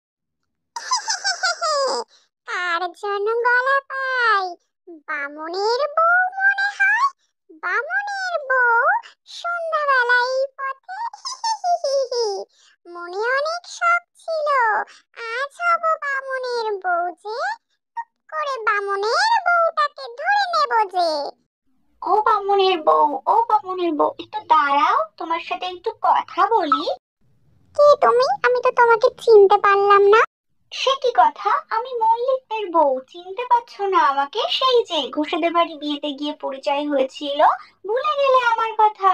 কার জন্য গলা পাই? বামুনের বউ মনে হয়, বামুনের বউ সন্ধ্যাবেলায় এই পথে। মনে অনেক শখ ছিল আজ হব বামুনের ও বামুনের বউ, ও বামুনের বউ, একটু দাঁড়াও, তোমার সাথে একটু কথা বলি। কে তুমি? আমি তো তোমাকে চিনতে পারলাম না। সে কি কথা, আমি মল্লিকের বউ, চিনতে পারছো না আমাকে? সেই যে ঘোষেদের বাড়ি বিয়েতে গিয়ে পরিচয় হয়েছিল, ভুলে গেলে আমার কথা?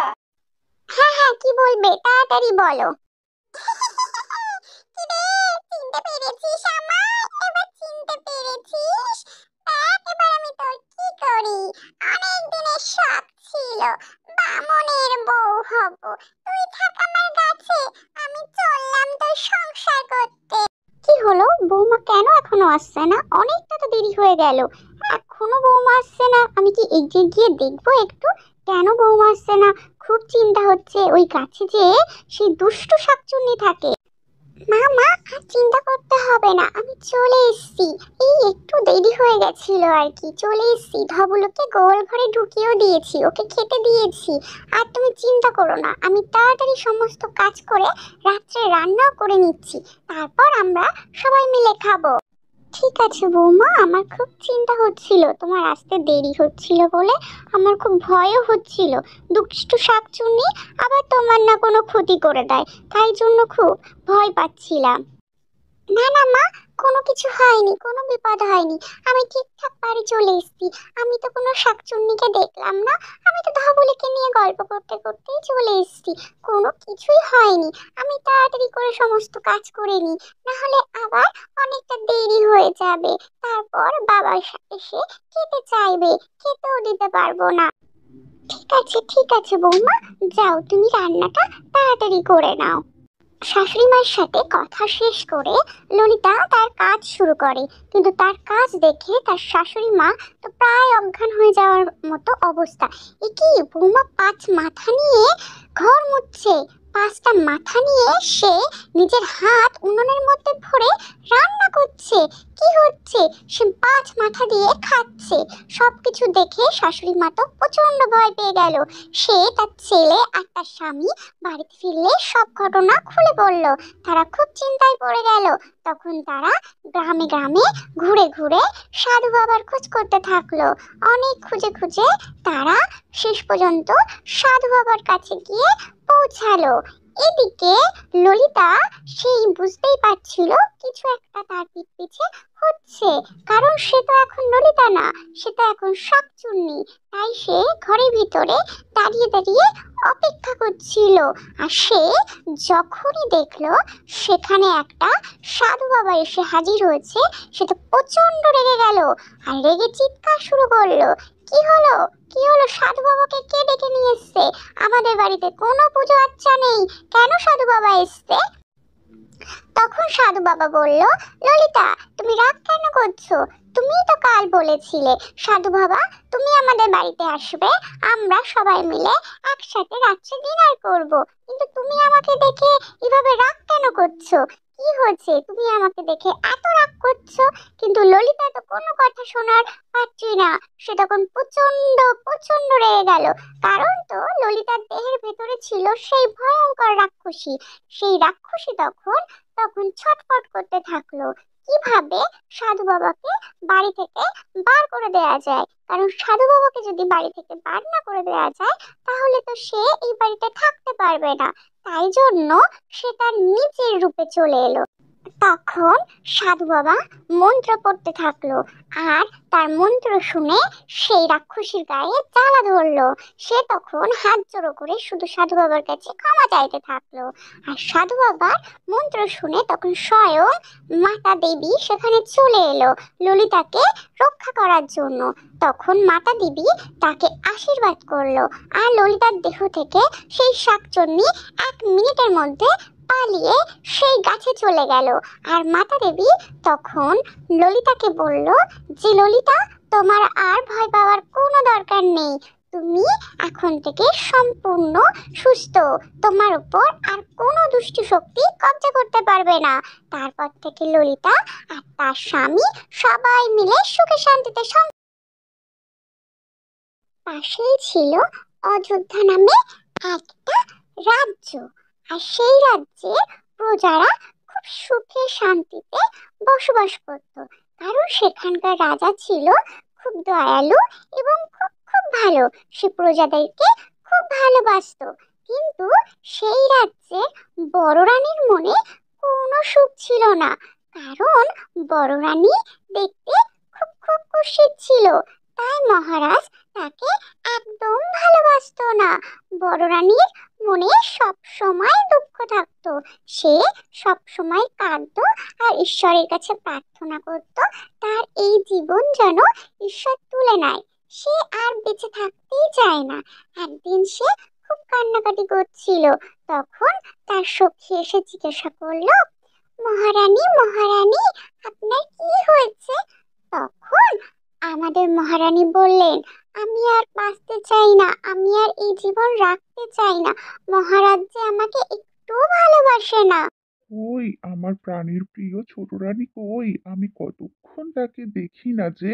হ্যাঁ হ্যাঁ, কি বলবে তাড়াতাড়ি বলো। কিরে, চিনতে পেরেছিস আমায়? এবার চিনতে পেরেছিস? দেখ এবার আমি তোর কি করি। অনেক দিনের শখ ছিল বামনের বউ হব। তুই থাক আমার কাছে, আমি চললাম তোর সংসার করতে। কি হলো, বৌমা কেন এখনো আসছে না? অনেকটা তো দেরি হয়ে গেল, এখনো বৌমা আসছে না। আমি কি এগিয়ে গিয়ে দেখবো একটু কেন বৌমা আসছে না? খুব চিন্তা হচ্ছে, ওই গাছে যে সেই দুষ্টু শাকচুন্নি থাকে। মা মা, আর চিন্তা করতে হবে না, আমি চলে এসেছি। এই একটু দেরি হয়ে গেছিল আর কি, চলে এসেছি। ধবলুকে গোয়াল ঘরে ঢুকিয়েও দিয়েছি, ওকে খেতে দিয়েছি। আর তুমি চিন্তা করো না, আমি তাড়াতাড়ি সমস্ত কাজ করে রাত্রে রান্নাও করে নিচ্ছি, তারপর আমরা সবাই মিলে খাবো। ঠিক আছে বৌমা, আমার খুব চিন্তা হচ্ছিল, তোমার আসতে দেরি হচ্ছিল বলে আমার খুব ভয়ও হচ্ছিল। দুষ্টু শাকচুন্নি আবার তোমার না কোনো ক্ষতি করে দেয়, তাই জন্য খুব ভয় পাচ্ছিলাম। না না মা, কোনো কিছু হয়নি, কোনো বিপদ হয়নি, আমি ঠিকঠাক বাড়ি চলে এসেছি। আমি তো কোনো শাকচুন্নিকে দেখলাম না, আমি তো ধবলিকে নিয়ে গল্প করতে করতেই চলে এসেছি, কোনো কিছুই হয়নি। আমি তাড়াতাড়ি করে সমস্ত কাজ করে নিই, না হলে আবার অনেকটা দেরি হয়ে যাবে, তারপর বাবার সাথে সে খেতে চাইবে, খেতেও দিতে পারবো না। ঠিক আছে বৌমা, যাও তুমি রান্নাটা তাড়াতাড়ি করে নাও। শাশুড়ি মায়ের সাথে কথা শেষ করে ললিতা তার কাজ শুরু করে, কিন্তু তার কাজ দেখে তার শাশুড়ি মা তো প্রায় অজ্ঞান হয়ে যাওয়ার মতো অবস্থা। এ কি, বৌমা পাঁচ মাথা নিয়ে ঘর মুছছে, পাঁচটা মাথা নিয়ে সে নিজের হাত উনুনের মধ্যে ভরে রান্না করছে, কি হচ্ছে? সে পাঁচ মাথা দিয়ে খাচ্ছে। সবকিছু দেখে শাশুড়ি মা তো প্রচন্ড ভয় পেয়ে গেল। সে তার ছেলে আর তার স্বামী বাড়িতে ফিরলে সব ঘটনা খুলে বলল। তারা খুব চিন্তায় পড়ে গেল। তখন তারা গ্রামে গ্রামে ঘুরে ঘুরে সাধু বাবার খোঁজ করতে থাকলো। অনেক খুঁজে খুঁজে তারা শেষ পর্যন্ত সাধু বাবার কাছে গিয়ে পৌঁছালো। এদিকে ললিতা সেই বুঝতেই পারছিল কিছু একটা তার পিঠ পিছে হচ্ছে, কারণ সে তো এখন ললিতা না, সে তো এখন শাকচুন্নি। তাই সে ঘরের ভিতরে দাঁড়িয়ে দাঁড়িয়ে অপেক্ষা করছিল। আর সে যখনই দেখলো সেখানে একটা সাধু বাবা এসে হাজির হয়েছে, সে তো প্রচন্ড রেগে গেল আর রেগে চিৎকার শুরু করলো। কি হলো, কি হলো, সাধু বাবাকে কে ডেকে নিয়ে এসছে? আমাদের বাড়িতে কোনো পুজো আচ্চা নেই, কেন সাধু বাবা এসছে? তখন সাধু বাবা বলল, ললিতা তুমি রাগ কেন করছো? তুমিই তো কাল বলেছিলে সাধু বাবা তুমি আমাদের বাড়িতে আসবে, আমরা সবাই মিলে একসাথে রাত্রে ডিনার করব, কিন্তু তুমি আমাকে দেখে এভাবে রাগ কেন করছো? কি হয়েছে, তুমি আমাকে দেখে এত রাগ করছো? কিন্তু ললিতা তো কোনো কথা শোনার পাচ্ছি না, সে তখন প্রচন্ড প্রচন্ড রেগে গেল। কারণ তো ললিতার দেহের ভেতরে ছিল সেই ভয়ঙ্কর রাক্ষসী। সেই রাক্ষসী তখন তখন ছটফট করতে থাকলো, কিভাবে সাধু বাবাকে বাড়ি থেকে বার করে দেয়া যায়। কারণ সাধু বাবাকে যদি বাড়ি থেকে বার না করে দেয়া যায়, তাহলে তো সে এই বাড়িতে থাকতে পারবে না। তাই জন্য সে তার নিজের রূপে চলে এলো। তখন সাধু বাবা মন্ত্র পড়তে থাকলো, আর তার মন্ত্র শুনে সেই রাক্ষসীর গায়ে জ্বালা ধরলো। সে তখন হাত জোড়ো করে শুধু সাধু বাবার কাছে ক্ষমা চাইতে থাকলো। আর সাধু বাবার মন্ত্র শুনে তখন স্বয়ং মাতা দেবী সেখানে চলে এলো ললিতাকে রক্ষা করার জন্য। তখন মাতা দেবী তাকে আশীর্বাদ করলো, আর ললিতার দেহ থেকে সেই শাকচুন্নি 1 মিনিটের মধ্যে পালিয়ে সেই গাছে চলে গেল। আর মাতা দেবী তখন ললিতাকে বলল যে, ললিতা তোমার আর ভয় পাওয়ার কোনো দরকার নেই, তুমি এখন থেকে সম্পূর্ণ সুস্থ, তোমার উপর আর কোনো দুষ্টু শক্তি কব্জা করতে পারবে না। তারপর থেকে ললিতা আর তার স্বামী সবাই মিলে সুখে শান্তিতে পাশেই ছিল অযোধ্যা নামে একটা রাজ্য। আর সেই রাজ্যে প্রজারা খুব সুখে শান্তিতে বসবাস করত, কারণ সেখানকার রাজা ছিল খুব দয়ালু এবং খুব খুব ভালো, সে প্রজাদেরকে খুব ভালোবাসতো। কিন্তু সেই রাজ্যে বড় রানীর মনে কোনো সুখ ছিল না, কারণ বড় রানী দেখতে খুব খুব কুৎসিত ছিল। তাই মহারাজ তাকে একদম ভালোবাসতো না। বড় রানীর মনে সব সময় দুঃখ থাকতো, সে সব সময় কাঁদতো আর ঈশ্বরের কাছে প্রার্থনা করত তার এই জীবন যেন ঈশ্বর তুলে নেয়। সে আর বেঁচে থাকতেই চায় না। একদিন সে খুব কান্নাকাটি করছিল, তখন তার সখী এসে জিজ্ঞাসা করলো, মহারানী মহারানী, আপনার কি হয়েছে? তখন আমাদের মহারানী বললেন, আমি আর বাঁচতে চাই না, আমি আর এই জীবন রাখতে চাই না, মহারাজ যে আমাকে একটু ভালোবাসে না। কই আমার প্রাণের প্রিয় ছোট রানী, কই? আমি কতক্ষণ তাকে দেখি না যে।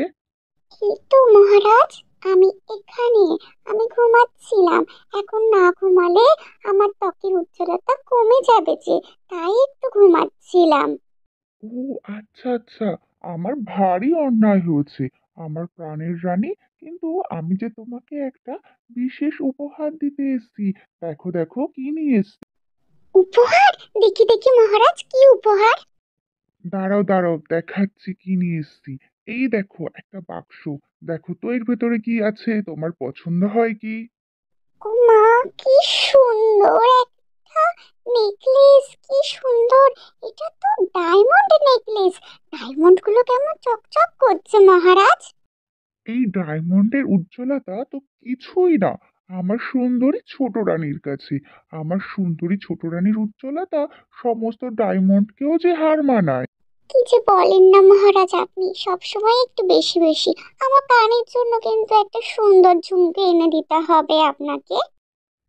কিন্তু মহারাজ, আমি এখানে, আমি ঘুমাচ্ছিলাম। এখন না ঘুমালে আমার ত্বকের উজ্জ্বলতা কমে যাবে যে, তাই একটু ঘুমাচ্ছিলাম। ও আচ্ছা আচ্ছা, আমার ভারী অন্যায় হয়েছে আমার প্রাণের রানী। কিন্তু আমি যে তোমাকে একটা বিশেষ উপহার দিতে এসেছি। দেখো দেখো কি নিয়ে এসেছি। উপহার? দেখি দেখি মহারাজ, কি উপহার? দাঁড়াও দাঁড়াও, দেখাচ্ছি কি নিয়ে এসেছি। এই দেখো একটা বাক্স। দেখো তো এর ভেতরে কি আছে, তোমার পছন্দ হয় কি? ও মা, কি সুন্দর একটা নেকলেস, কি সুন্দর! এটা তো ডায়মন্ড নেকলেস। ডায়মন্ড গুলো কেমন চকচক করছে মহারাজ। এই ডায়মন্ডের উজ্জ্বলতা তো কিছুই না আমার সুন্দরী ছোট রানীর কাছে। আমার সুন্দরী ছোট রানীর উজ্জ্বলতা সমস্ত ডায়মন্ডকেও যে হার মানায়। কি যে বলেন না মহারাজ, আপনি সব সময় একটু বেশি বেশি। আমার কানের জন্য কিন্তু একটা সুন্দর ঝুমকে এনে দিতে হবে আপনাকে।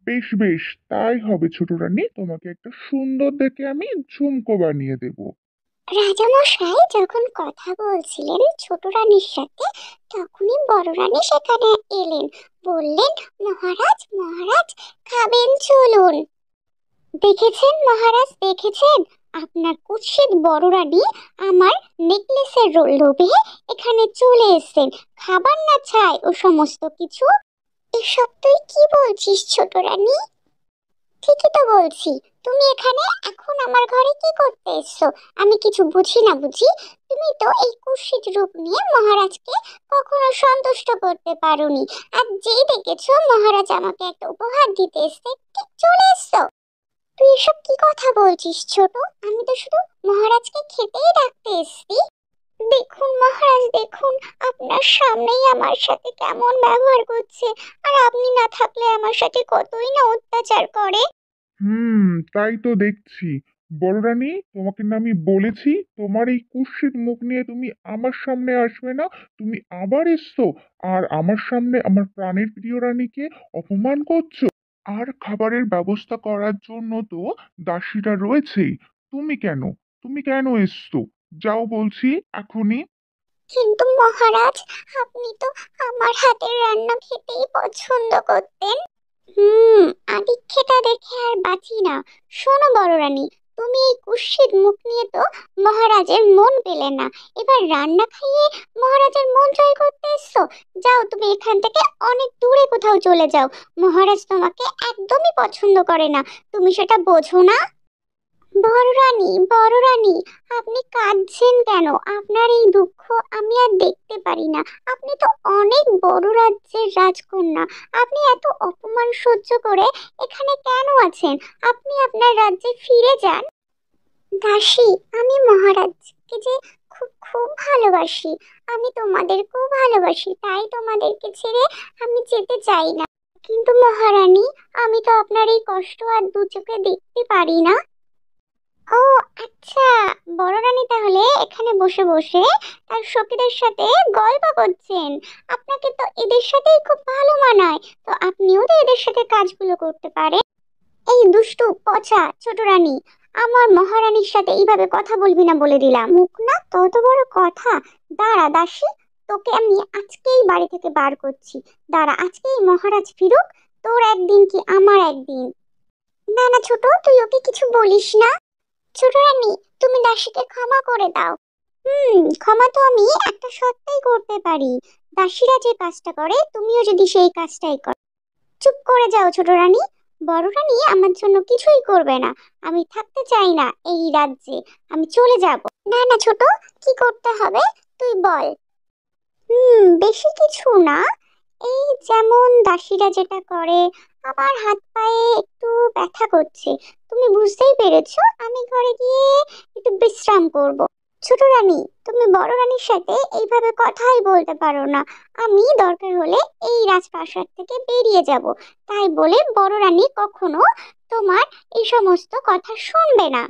বেশ বেশ, তাই হবে ছোট রানী, তোমাকে একটা সুন্দর দেখে আমি ঝুমকো বানিয়ে দেব। রাজামশাই যখন কথা বলছিলেন ছোট রানীর সাথে, তখনই বড় রানী সেখানে এলেন। বললেন, মহারাজ মহারাজ, খাবেন, চলুন। দেখেছেন মহারাজ, দেখেছেন? আপনার কুৎসিত বড় রানী আমার নেকলেসের লোভে এখানে চলে এসেছেন। খাবার না চাই ও সমস্ত কিছু। এসব তুই কি বলছিস ছোট রানী? ঠিকই তো বলছি। তুমি এখানে এখন আমার ঘরে কি করতে এসছো? আমি কিছু বুঝি না বুঝি। তুমি তো এই কুৎসিত রূপ নিয়ে মহারাজকে কখনো সন্তুষ্ট করতে পারোনি। আর যেই দেখেছো মহারাজ আমাকে একটা উপহার দিতে এসছে, ঠিক চলে এসছো। তুই এসব কি কথা বলছিস ছোট? আমি তো শুধু মহারাজকে খেতেই ডাকতে এসেছি। দেখুন মহারাজ, দেখুন, আপনার সামনেই আমার সাথে কেমন ব্যবহার করছে। আর আপনি না থাকলে আমার সাথে কতই না অত্যাচার করে। তাই তো দেখছি। বড় রানী, তোমাকে না আমি বলেছি তোমার এই কুৎসিত মুখ নিয়ে তুমি আমার সামনে আসবে না। তুমি আবার এসছো আর আমার সামনে আমার প্রাণের প্রিয় রানীকে অপমান করছো। আর খাবারের ব্যবস্থা করার জন্য তো দাসীরা রয়েছেই। তুমি কেন, তুমি কেন এসছো? যাও বলছি এখনই। কিন্তু মহারাজ, আপনি তো আমার হাতের রান্না খেতেই পছন্দ করতেন। হুম, আদিক্ষেতা দেখে আর বাঁচি না। শোনো বড় রানী, তুমি এই কুৎসিত মুখ নিয়ে তো মহারাজের মন পেলে না। এবার রান্না খাইয়ে মহারাজের মন জয় করতে এসছো। যাও, তুমি এখান থেকে অনেক দূরে কোথাও চলে যাও। মহারাজ তোমাকে একদমই পছন্দ করে না, তুমি সেটা বোঝো না? বড় রানী, বড় রানী, আপনি কাঁদছেন কেন? আপনার এই দুঃখ আমি আর দেখতে পারি না। আপনি তো অনেক বড় রাজ্যের রাজকন্যা। আপনি এত অপমান সহ্য করে এখানে কেন আছেন? আপনি আপনার রাজ্যে ফিরে যান। দাসী, আমি মহারাজকে যে খুব খুব ভালোবাসি। আমি তোমাদেরকেও ভালোবাসি, তাই তোমাদেরকে ছেড়ে আমি যেতে চাই না। কিন্তু মহারানী, আমি তো আপনার এই কষ্ট আর দু চোখে দেখতে পারি না। ও আচ্ছা, বড় রানী তাহলে এখানে বসে বসে তার সখীদের সাথে গল্প করছেন। আপনাকে তো এদের সাথেই খুব ভালো মানায়, তো আপনিও তো এদের সাথে কাজগুলো করতে পারেন। এই দুষ্টু পচা ছোট রানী, আমার মহারানীর সাথে এইভাবে কথা বলবি না বলে দিলাম। মুখ না তত বড় কথা! দাঁড়া দাসী, তোকে আমি আজকেই বাড়ি থেকে বার করছি। দাঁড়া, আজকেই মহারাজ ফিরুক, তোর একদিন কি আমার একদিন। না না ছোট, তুই ওকে কিছু বলিস না। ছোট রানী, তুমি দাসীকে ক্ষমা করে দাও। ক্ষমা তো আমি একটা সত্যিই করতে পারি। দাসীরা যে কাজটা করে তুমিও যদি সেই কাজটাই করো। চুপ করে যাও ছোট রানী। বড় রানী আমার জন্য কিছুই করবে না। আমি থাকতে চাই না এই রাজ্যে। আমি চলে যাব। না না ছোট, কি করতে হবে তুই বল। বেশি কিছু না। এই যেমন দাসীরা যেটা করে, আমার হাত পায়ে একটু ব্যথা করছে, তুমি বুঝতেই পেরেছো, আমি ঘরে গিয়ে একটু বিশ্রাম করব। ছোট রানী, তুমি বড় রানীর সাথে এইভাবে কথাই বলতে পারো না। আমি দরকার হলে এই রাজপ্রাসাদ থেকে বেরিয়ে যাব। তাই বলে বড় রানী কখনো তোমার এই সমস্ত কথা শুনবে না।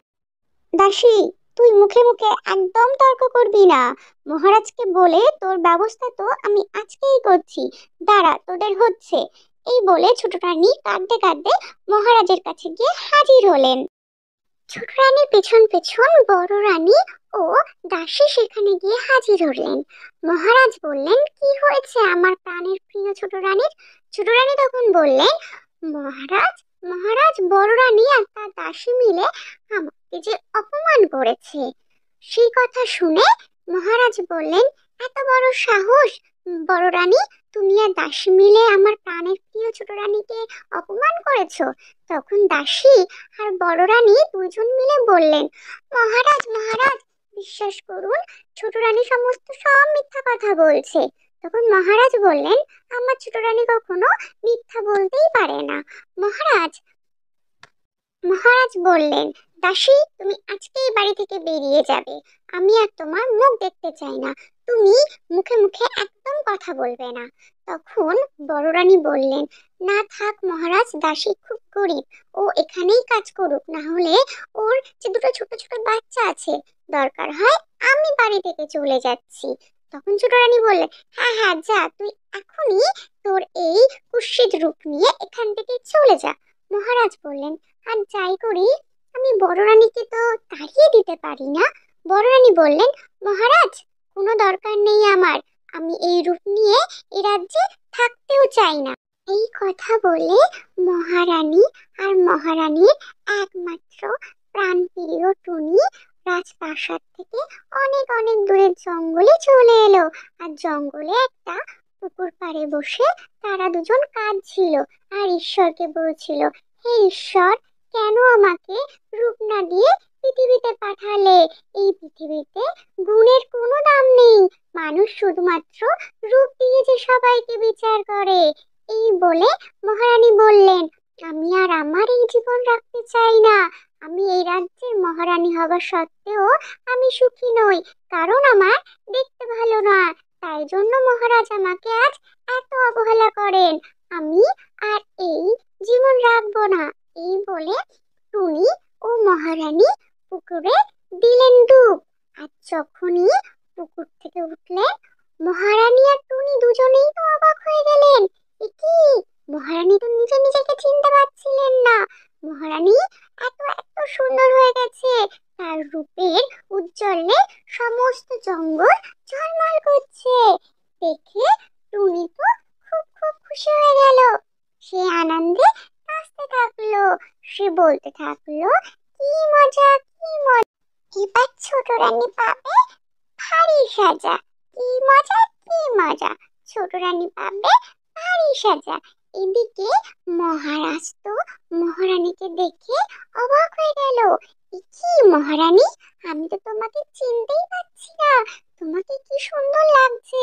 দাসী, তুই মুখে মুখে একদম তর্ক করবি না। মহারাজকে বলে তোর ব্যবস্থা তো আমি আজকেই করছি। দাঁড়া, তোদের হচ্ছে। এই বলে ছোট রানী কাঁদতে কাঁদতে মহারাজের কাছে গিয়ে হাজির হলেন। ছোট রানীর পেছন পেছন বড় রানী ও দাসী সেখানে গিয়ে হাজির হলেন। মহারাজ বললেন, কি হয়েছে আমার প্রাণের প্রিয় ছোট রানীর? ছোট রানী তখন বললেন, মহারাজ, মহারাজ, বড় রানী আর তার দাসী মিলে আমাকে যে অপমান করেছে। সেই কথা শুনে মহারাজ বললেন, এত বড় সাহস! বড় রানী, তুমি আর দাসী মিলে আমার প্রাণের প্রিয় ছোট রানীকে অপমান করেছো। তখন দাসী আর বড় রানী দুজন মিলে বললেন, মহারাজ, মহারাজ, বিশ্বাস করুন, ছোট রানী সমস্ত সব মিথ্যা কথা বলছে। তখন মহারাজ বললেন, আমার ছোট রানী কখনো মিথ্যা বলতেই পারে না। মহারাজ মহারাজ বললেন, দাসী, তুমি আজকেই বাড়ি থেকে বেরিয়ে যাবে। আমি আর তোমার মুখ দেখতে চাই না। তুমি মুখে মুখে একদম কথা বলবে না। তখন বড় রানী বললেন, না থাক মহারাজ, দাসী খুব গরিব, ও এখানেই কাজ করুক, না হলে ওর যে দুটো ছোট ছোট বাচ্চা আছে, দরকার হয় আমি বাড়ি থেকে চলে যাচ্ছি। তখন ছোট রানী বললেন, হ্যাঁ হ্যাঁ, যা, তুই এখনই তোর এই কুৎসিত রূপ নিয়ে এখান থেকে চলে যা। মহারাজ বললেন, আর যাই করি, আমি বড় রানীকে তো তাড়িয়ে দিতে পারি না। বড় রানী বললেন, মহারাজ, কোনো দরকার নেই আমার। আমি এই রূপ নিয়ে এ রাজ্যে থাকতেও চাই না। এই কথা বলে মহারানী আর মহারানীর একমাত্র প্রাণপ্রিয় টুনি রাজপ্রাসাদ থেকে অনেক অনেক দূরের জঙ্গলে চলে এলো। আর জঙ্গলে একটা পুকুর পাড়ে বসে তারা দুজন কাঁদছিল আর ঈশ্বরকে বলছিল, হে ঈশ্বর, কেন আমাকে রূপ না দিয়ে পৃথিবীতে পাঠালে? এই পৃথিবীতে গুণের কোনো দাম নেই। মানুষ শুধুমাত্র রূপ দিয়ে যে সবাইকে বিচার করে। এই বলে মহারানী বললেন, আমি আর আমার এই জীবন রাখতে চাই না। আমি এই রাজ্যের মহারানী হওয়া সত্ত্বেও আমি সুখী নই, কারণ আমার দেখতে ভালো না। তাই জন্য মহারাজ আমাকে আজ এত অবহেলা করেন। আমি আর এই জীবন রাখবো না। এই বলে টুনি ও মহারানী পুকুরে দিলেন ডুব। আর যখনই পুকুর থেকে উঠলেন, মহারানী আর টুনি দুজনেই তো অবাক হয়ে গেলেন। এ কি, মহারানী তো নিজে নিজেকে চিনতে পারছিলেন না। মহারানী এত এত সুন্দর হয়ে গেছে, তার রূপের উজ্জ্বলে সমস্ত জঙ্গল ঝলমল করছে। দেখে টুনি তো খুব খুব খুশি হয়ে গেল। সে আনন্দে নাচতে থাকলো। সে বলতে থাকলো, কি মজা, কি মজা! এবার ছোট রানী পাবে ভারী সাজা। কি মজা, কি মজা! ছোট রানী পাবে ভারী সাজা। এদিকে মহারাজ তো মহারানীকে দেখে অবাক হয়ে গেল। এ কি মহারানী, আমি তো তোমাকে চিনতেই পারছি না। তোমাকে কি সুন্দর লাগছে!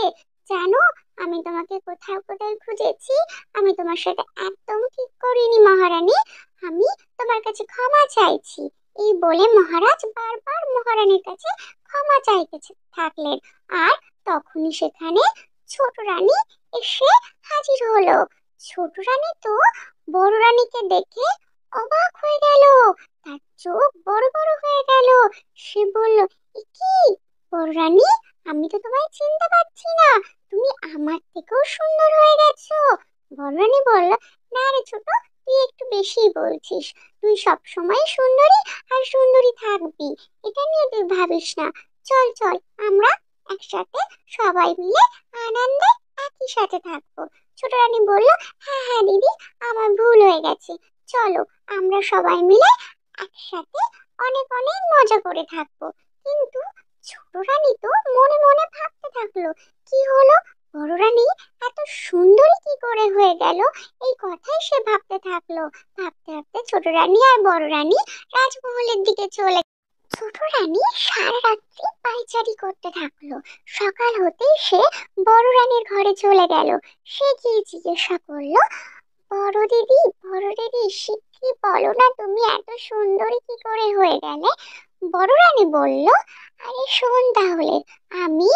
জানো, আমি তোমাকে কোথাও কোথায় খুঁজেছি। আমি তোমার সাথে একদম ঠিক করিনি মহারানী। আমি তোমার কাছে ক্ষমা চাইছি। এই বলে মহারাজ বারবার মহারানীর কাছে ক্ষমা চাইতে থাকলেন। আর তখনই সেখানে ছোট রানী এসে হাজির হলো। ছোট রানী তো বড় রানীকে দেখে অবাক হয়ে গেল। তার চোখ বড় বড় হয়ে গেল। সে বলল, এ কি বড় রানী, আমি তো তোমায় চিনতে পারছি না। তুমি আমার থেকেও সুন্দর হয়ে গেছো। বড় রানী বলল, না রে ছোট, তুই একটু বেশি বলছিস। তুই সব সময় সুন্দরী আর সুন্দরী থাকবি, এটা নিয়ে তুই ভাবিস না। চল চল, আমরা একসাথে সবাই মিলে আনন্দে একই সাথে থাকবো। ছোট রানী বলল, হ্যাঁ হ্যাঁ দিদি, আমার ভুল হয়ে গেছে। চলো, আমরা সবাই মিলে একসাথে অনেক অনেক মজা করে থাকবো। কিন্তু ছোট রানী তো মনে মনে ভাবতে থাকলো, কি হলো, বড় রানী এত সুন্দরী কি করে হয়ে গেল, এই কথাই সে ভাবতে থাকলো। ভাবতে ভাবতে ছোট রানী আর বড় রানী রাজমহলের দিকে চলে। ছোট রানী সারা রাত্রি পায়চারি করতে থাকলো। সকাল হতেই সে বড় রানীর ঘরে চলে গেল। সে গিয়ে জিজ্ঞাসা করলো, বড় দিদি শিগগিরই বলো না, তুমি এত সুন্দরী কি করে হয়ে গেলে? বড় রানী বলল, আরে শোন তাহলে, আমি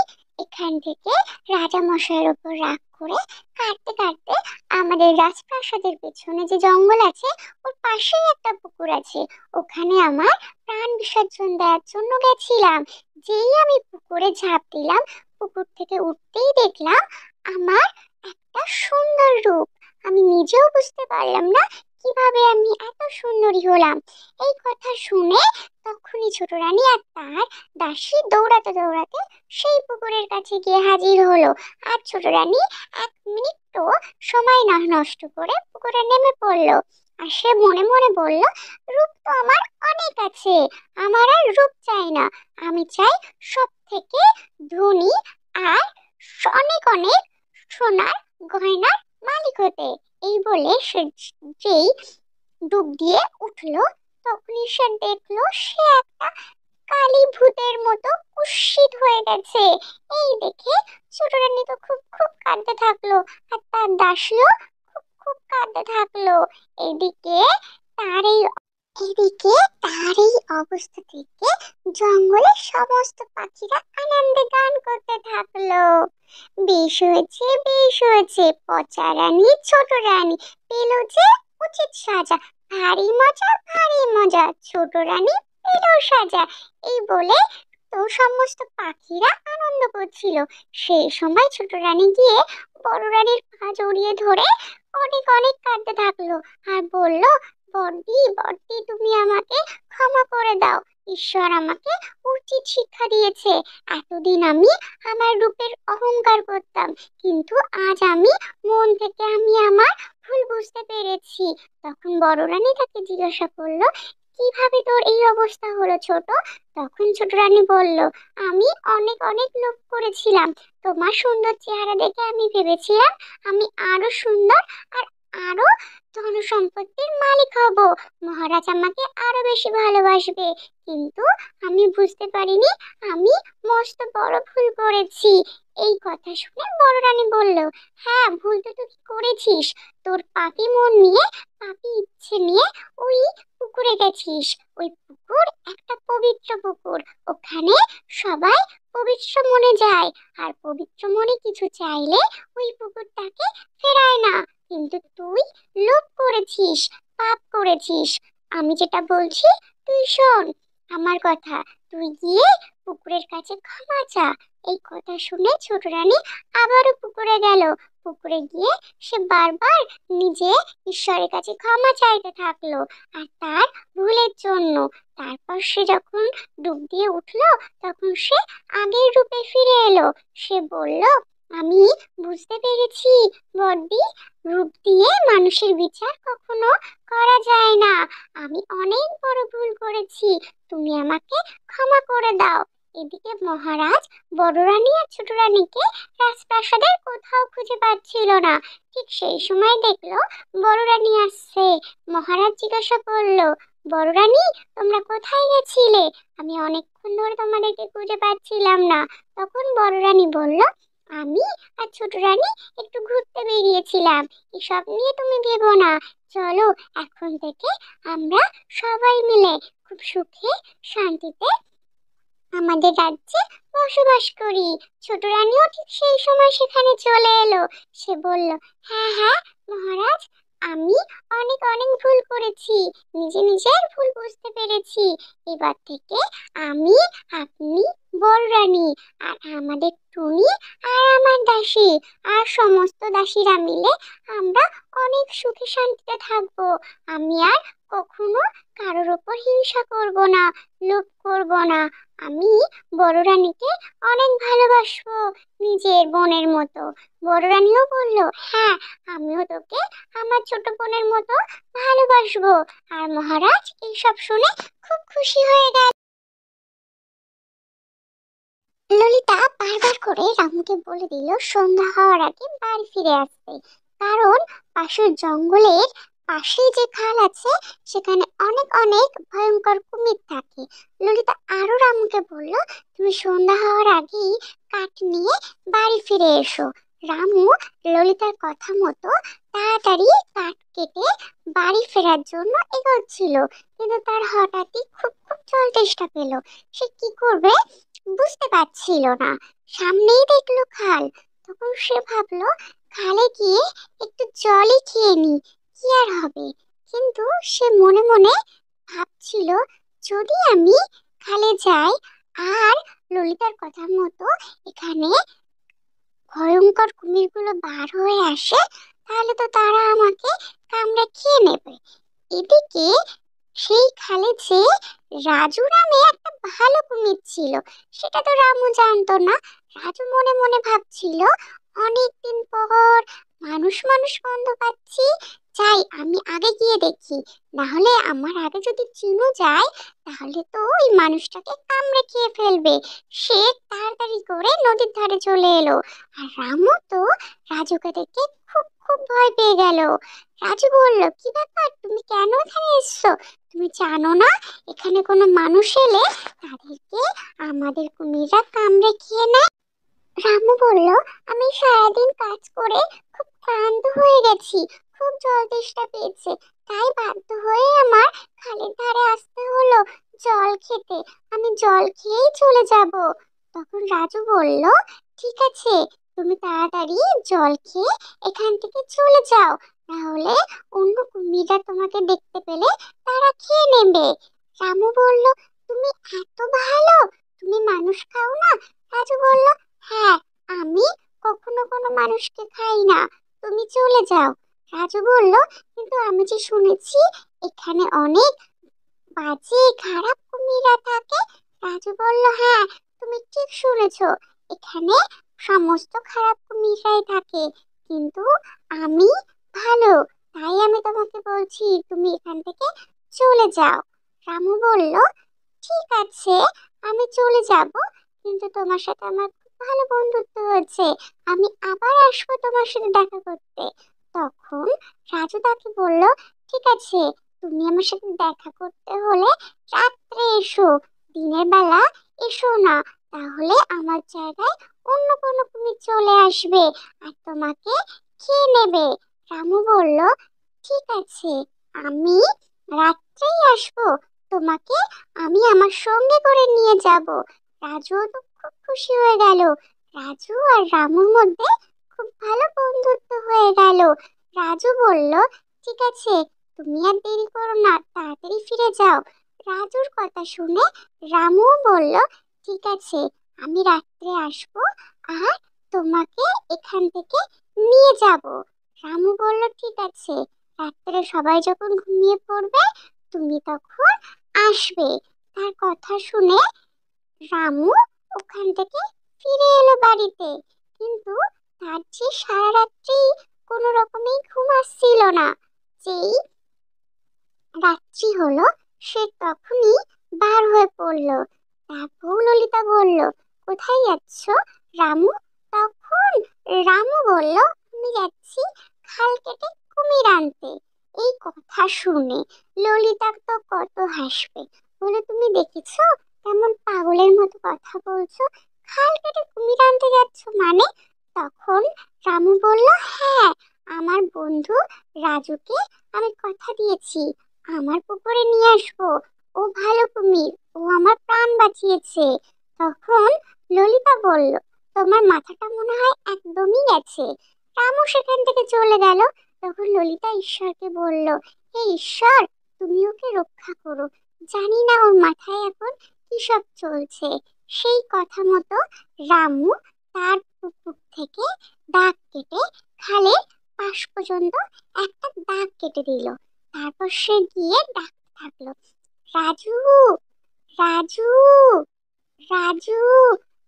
এখান থেকে রাজা মশাইয়ের উপর রাগ করে কাটতে কাটতে আমাদের রাজপ্রাসাদের পেছনে যে জঙ্গল আছে ওর পাশেই একটা পুকুর আছে, ওখানে আমার প্রাণ বিসর্জন দেওয়ার জন্য গেছিলাম। যেই আমি পুকুরে ঝাঁপ দিলাম, পুকুর থেকে উঠতেই দেখলাম আমার একটা সুন্দর রূপ। আমি নিজেও বুঝতে পারলাম না কিভাবে আমি এত সুন্দরী হলাম। এই কথা শুনে তখনই ছোট রানী আর তার দাসী দৌড়াতে দৌড়াতে সেই পুকুরের কাছে গিয়ে হাজির হলো। আর ছোট রানী 1 মিনিটও সময় না নষ্ট করে পুকুরে নেমে পড়লো। আর সে মনে মনে বলল, রূপ তো আমার অনেক আছে, আমার আর রূপ চাই না, আমি চাই সব থেকে ধনী আর অনেক অনেক সোনার গয়নার মালিক হতে। এই বলে সে যেই ডুব দিয়ে উঠলো, তখনই সে দেখলো সে একটা কালী ভূতের মতো কুৎসিত হয়ে গেছে। এই দেখে ছোট রানী তো খুব খুব কাঁদতে থাকলো, আর তার দাসীও খুব খুব কাঁদতে থাকলো। এদিকে তার এই অবস্থা থেকে জঙ্গলের সমস্ত পাখিরা আনন্দে গান করতে থাকলো। বেশ হয়েছে, পচা রানী ছোট রানী পেল যে উচিত সাজা, ভারী মজা, ছোট রানী পেল সাজা। এই বলে তো সমস্ত পাখিরা আনন্দ করছিল। সেই সময় ছোট রানী গিয়ে বড় রানীর পা জড়িয়ে ধরে অনেক অনেক কাঁদতে থাকলো আর বলল, বড়দি তুমি আমাকে ক্ষমা করে দাও, ঈশ্বর আমাকে উচিত শিক্ষা দিয়েছে। এতদিন আমি আমার রূপের অহংকার করতাম, কিন্তু আজ আমি মন থেকে আমি আমার ভুল বুঝতে পেরেছি। তখন বড় রানী তাকে জিজ্ঞাসা করলো, কিভাবে তোর এই অবস্থা হলো ছোট? তখন ছোট রানী বলল, আমি অনেক অনেক লোভ করেছিলাম, তোমার সুন্দর চেহারা দেখে আমি ভেবেছিলাম আমি আরো সুন্দর আর আরো ধন সম্পত্তির মালিক হব, মহারাজ আমাকে আরো বেশি ভালোবাসবে। কিন্তু আমি বুঝতে পারিনি আমি মস্ত বড় ভুল করেছি। এই কথা শুনে বড় রানী বলল, হ্যাঁ, ভুল তো তুই করেছিস, তোর পাপী মন নিয়ে পাপী ইচ্ছে নিয়ে ওই পুকুরে গেছিস। ওই পুকুর একটা পবিত্র পুকুর, ওখানে সবাই পবিত্র মনে যায়, আর পবিত্র মনে কিছু চাইলে ওই পুকুরটাকে ফেরায় না। কিন্তু তুই লোভ করেছিস, পাপ করেছিস। আমি যেটা বলছি তুই শোন আমার কথা, তুই গিয়ে পুকুরের কাছে ক্ষমা চা। এই কথা শুনে ছোট রানী আবারও পুকুরে গেল। পুকুরে গিয়ে সে বারবার নিজে ঈশ্বরের কাছে ক্ষমা চাইতে থাকলো আর তার ভুলের জন্য। তারপর সে যখন ডুব দিয়ে উঠলো, তখন সে আগের রূপে ফিরে এলো। সে বলল, আমি বুঝতে পেরেছি বড়দি, রূপ দিয়ে মানুষের বিচার কখনো করা যায় না, আমি অনেক বড় ভুল করেছি, তুমি আমাকে ক্ষমা করে দাও। এদিকে মহারাজ বড় রানী আর ছোট রানীকে রাজপ্রাসাদের কোথাও খুঁজে পাচ্ছিল না। ঠিক সেই সময় দেখলো বড় রানী আসছে। মহারাজ জিজ্ঞাসা করলো, বড় রানী তোমরা কোথায় গেছিলে? আমি অনেকক্ষণ ধরে তোমাদেরকে খুঁজে পাচ্ছিলাম না। তখন বড় রানী বলল, আমি আর ছোট রানী একটু ঘুরতে বেরিয়েছিলাম, এসব নিয়ে তুমি ভেবো না। চলো এখন থেকে আমরা সবাই মিলে খুব সুখে শান্তিতে আমাদের রাজ্যে বসবাস করি। ছোট রানীও ঠিক সেই সময় সেখানে চলে এলো। সে বলল, হ্যাঁ হ্যাঁ মহারাজ, আমি অনেক অনেক ভুল করেছি, নিজের ভুল বুঝতে পেরেছি। এবার থেকে আমি, আপনি, বড় রানী আর আমাদের টুনি আর আমার দাসী আর সমস্ত দাসীরা মিলে আমরা অনেক সুখে শান্তিতে থাকবো। আমি আর কখনো কারোর ওপর হিংসা করব না, লোভ করব না। আমি বড় রানীকে অনেক ভালোবাসবো, নিজের বোনের মতো। বড় রানীও বলল, হ্যাঁ, আমিও তোকে আমার ছোট বোনের মতো ভালোবাসবো। আর মহারাজ এইসব শুনে খুব খুশি হয়ে গেল। ললিতা বারবার করে রামুকে বলে দিল সন্ধ্যা হওয়ার আগে বাড়ি ফিরে আসতে, কারণ পাশের জঙ্গলের পাশেই যে খাল আছে সেখানে অনেক অনেক ভয়ঙ্কর কুমির থাকে। ললিতা আরো রামুকে বলল তুমি সন্ধ্যা হওয়ার আগেই কাঠ নিয়ে বাড়ি ফিরে এসো। রামু ললিতার কথা মতো তাড়াতাড়ি কাঠ কেটে বাড়ি ফেরার জন্য এগোচ্ছিল, কিন্তু তার হঠাৎই খুব খুব জল তেষ্টা পেল। সে কি করবে বুঝতে পারছিল না। সামনেই দেখলো খাল, তখন সে ভাবলো খালে গিয়ে একটু জলই খেয়ে নি, কি আর হবে। কিন্তু সে মনে মনে ভাবছিল যদি আমি খালে যাই আর ললিতার কথা মতো এখানে ভয়ঙ্কর কুমিরগুলো বার হয়ে আসে, তাহলে তো তারা আমাকে কামড়ে খেয়ে নেবে। এদিকে সেই খালে যে রাজু নামে একটা ভালো কুমির ছিল, সেটা তো রামু জানতো না। রাজু মনে মনে ভাবছিল অনেকদিন পর মানুষ মানুষ গন্ধ পাচ্ছি, যাই আমি আগে গিয়ে দেখি, না হলে আমার আগে যদি চিনু যায় তাহলে তো ওই মানুষটাকে কামড়ে খেয়ে ফেলবে। সে তাড়াতাড়ি করে নদীর ধারে চলে এলো, আর রামু তো রাজুকে দেখে খুব খুব ভয় পেয়ে গেল। রাজু বলল কি ব্যাপার, তুমি কেন এখানে এসছো? তুমি জানো না এখানে কোনো মানুষ এলে তাদেরকে আমাদের কুমিররা কামড়ে খেয়ে নেয়? রামু বলল আমি সারাদিন কাজ করে খুব ক্লান্ত হয়ে গেছি, খুব জল তেষ্টা পেয়েছে, তাই বাধ্য হয়ে আমার খালের ধারে আসতে হলো জল খেতে। আমি জল খেয়েই চলে যাব। তখন রাজু বলল ঠিক আছে, তুমি তাড়াতাড়ি জল খেয়ে এখান থেকে চলে যাও, না হলে অন্য কুমিররা তোমাকে দেখতে পেলে তারা খেয়ে নেবে। রামু বলল তুমি এত ভালো, তুমি মানুষ খাও না? রাজু বলল হ্যাঁ, আমি কখনো কোনো মানুষকে খাই না, তুমি চলে যাও। রাজু বলল কিন্তু আমি যে শুনেছি এখানে অনেক বাজে খারাপ কুমিররা থাকে। রাজু বলল হ্যাঁ, তুমি ঠিক শুনেছো, এখানে সমস্ত খারাপ কুমিররাই থাকে, কিন্তু আমি ভালো, তাই আমি তোমাকে বলছি তুমি এখান থেকে চলে যাও। রামু বলল ঠিক আছে, আমি চলে যাব, কিন্তু তোমার সাথে আমার খুব ভালো বন্ধুত্ব হয়েছে, আমি আবার আসবো তোমার সাথে দেখা করতে। তখন রাজু তাকে বলল ঠিক আছে, তুমি আমার সাথে দেখা করতে হলে রাত্রে এসো, দিনের বেলা এসো না, তাহলে আমার জায়গায় অন্য কোনো কুমির চলে আসবে আর তোমাকে খেয়ে নেবে। রামু বলল ঠিক আছে, আমি রাত্রেই আসবো, তোমাকে আমি আমার সঙ্গে করে নিয়ে যাব। রাজু তো খুব খুশি হয়ে গেল। রাজু আর রামুর মধ্যে খুব ভালো বন্ধুত্ব হয়ে গেল। রাজু বলল ঠিক আছে, তুমি আর দেরি করো না, তাড়াতাড়ি ফিরে যাও। রাজুর কথা শুনে রামু বলল ঠিক আছে, আমি রাত্রে আসবো আর তোমাকে এখান থেকে নিয়ে যাব। রামু বলল ঠিক আছে, রাত্রে সবাই যখন ঘুমিয়ে পড়বে তুমি তখন আসবে। তার কথা শুনে রামু ওখান থেকে ফিরে এলো বাড়িতে, কিন্তু তার যে সারা রাত্রি কোনো রকমেই ঘুম আসছিল না। যেই রাত্রি হলো সে তখনই বার হয়ে পড়লো। তার বউ ললিতা বলল কোথায় যাচ্ছ রামু? তখন রামু বলল আমি যাচ্ছি খাল কেটে কুমির আনতে। এই কথা শুনে ললিতা তো কত হাসবে, বলে তুমি দেখেছো কেমন পাগলের মতো কথা বলছো, খাল কেটে কুমির আনতে যাচ্ছ মানে? তখন রামু বলল হ্যাঁ, আমার বন্ধু রাজুকে আমি কথা দিয়েছি আমার পুকুরে নিয়ে আসবো, ও ভালো কুমির, ও আমার প্রাণ বাঁচিয়েছে। তখন ললিতা বলল তোমার মাথাটা মনে হয় একদমই গেছে। রামু সেখান থেকে চলে গেল। তখন ললিতা ঈশ্বরকে বলল হে ঈশ্বর, তুমি ওকে রক্ষা করো, জানি না ওর মাথায় এখন কি সব চলছে। সেই কথা মতো রামু তার পুকুর থেকে দাগ কেটে খালের পাশ পর্যন্ত একটা দাগ কেটে দিল। তারপর সে গিয়ে ডাকতে থাকলো রাজু, রাজু, রাজু,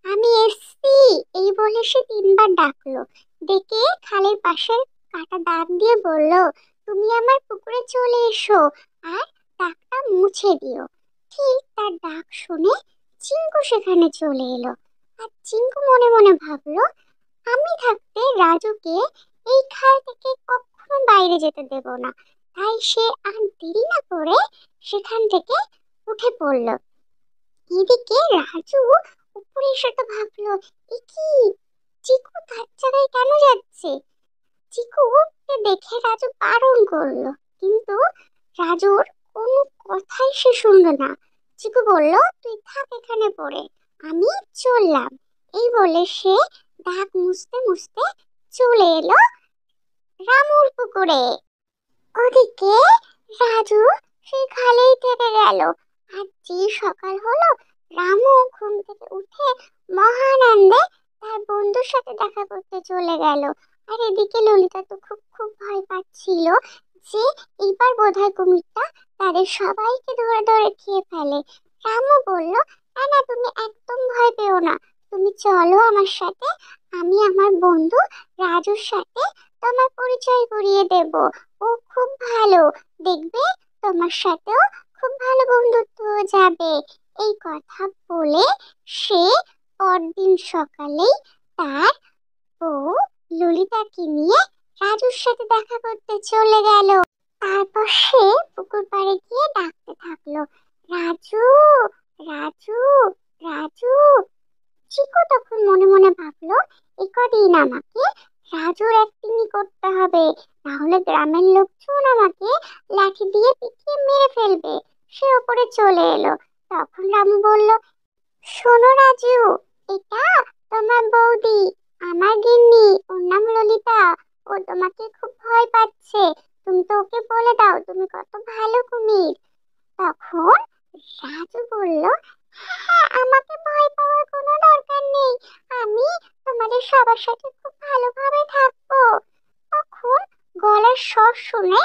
আমি এসছি। এই বলে সে তিনবার ডাকলো, ডেকে খালের পাশে কাটা দাগ দিয়ে বলল তুমি আমার পুকুরে চলে এসো আর দাগটা মুছে দিও। ঠিক তার ডাক শুনে চিঙ্কু সেখানে চলে এলো। আর চিঙ্কু মনে মনে ভাবলো, আমি থাকতে রাজুকে এই খাল থেকে কখনো বাইরে যেতে দেব না। তাই সে আর দেরি না করে সেখান থেকে উঠে পড়ল। এদিকে রাজু উপরে এসে তো ভাবলো, এ কি, চিকু তার জায়গায় কেন যাচ্ছে? চিকু উঠতে দেখে রাজু বারণ করলো, কিন্তু রাজুর কোনো কথাই সে শুনলো না। চিকু বলল, তুই থাক এখানে পড়ে, আমি চললাম। এই বলে সে দাঁত মুছতে মুছতে চলে এলো রামুর পুকুরে। ওদিকে রাজু সেই খালেই থেকে গেল। আর যে সকাল হলো, রামু ঘুম থেকে উঠে মহানন্দে তার বন্ধুর সাথে দেখা করতে চলে গেল। আর এদিকে ললিতা তো খুব খুব ভয় পাচ্ছিল যে এইবার বোধহয় কুমিরটা তাদের সবাইকে ধরে ধরে খেয়ে ফেলে। রামু বলল, না না, তুমি একদম ভয় পেও না, তুমি চলো আমার সাথে, আমি আমার বন্ধু রাজুর সাথে তোমার পরিচয় করিয়ে দেব। ও খুব ভালো, দেখবে তোমার সাথেও খুব ভালো বন্ধুত্ব হয়ে যাবে। এই কথা বলে সে পরদিন সকালেই তার বউ ললিতাকে নিয়ে রাজুর সাথে দেখা করতে চলে গেল। তারপর সে পুকুর পাড়ে গিয়ে ডাকতে থাকলো, রাজু, রাজু, রাজু। চিকু তখন মনে মনে ভাবলো, এই কদিন আমাকে রাজুর অ্যাক্টিংই করতে হবে, না হলে গ্রামের লোকজন আমাকে লাঠি দিয়ে পিটিয়ে মেরে ফেলবে। সে ওপরে চলে এলো। তখন রামু বলল, শোনো রাজু, এটা তোমার বৌদি, আমার গিন্নি, ওর নাম ললিতা। ও তোমাকে খুব ভয় পাচ্ছে, তুমি তো ওকে বলে দাও তুমি কত ভালো কুমির। তখন রাজু বলল, হ্যাঁ, আমাকে ভয় পাওয়ার কোনো দরকার নেই, আমি তোমাদের সবার সাথে খুব ভালোভাবে থাকবো। তখন গলার স্বর শুনে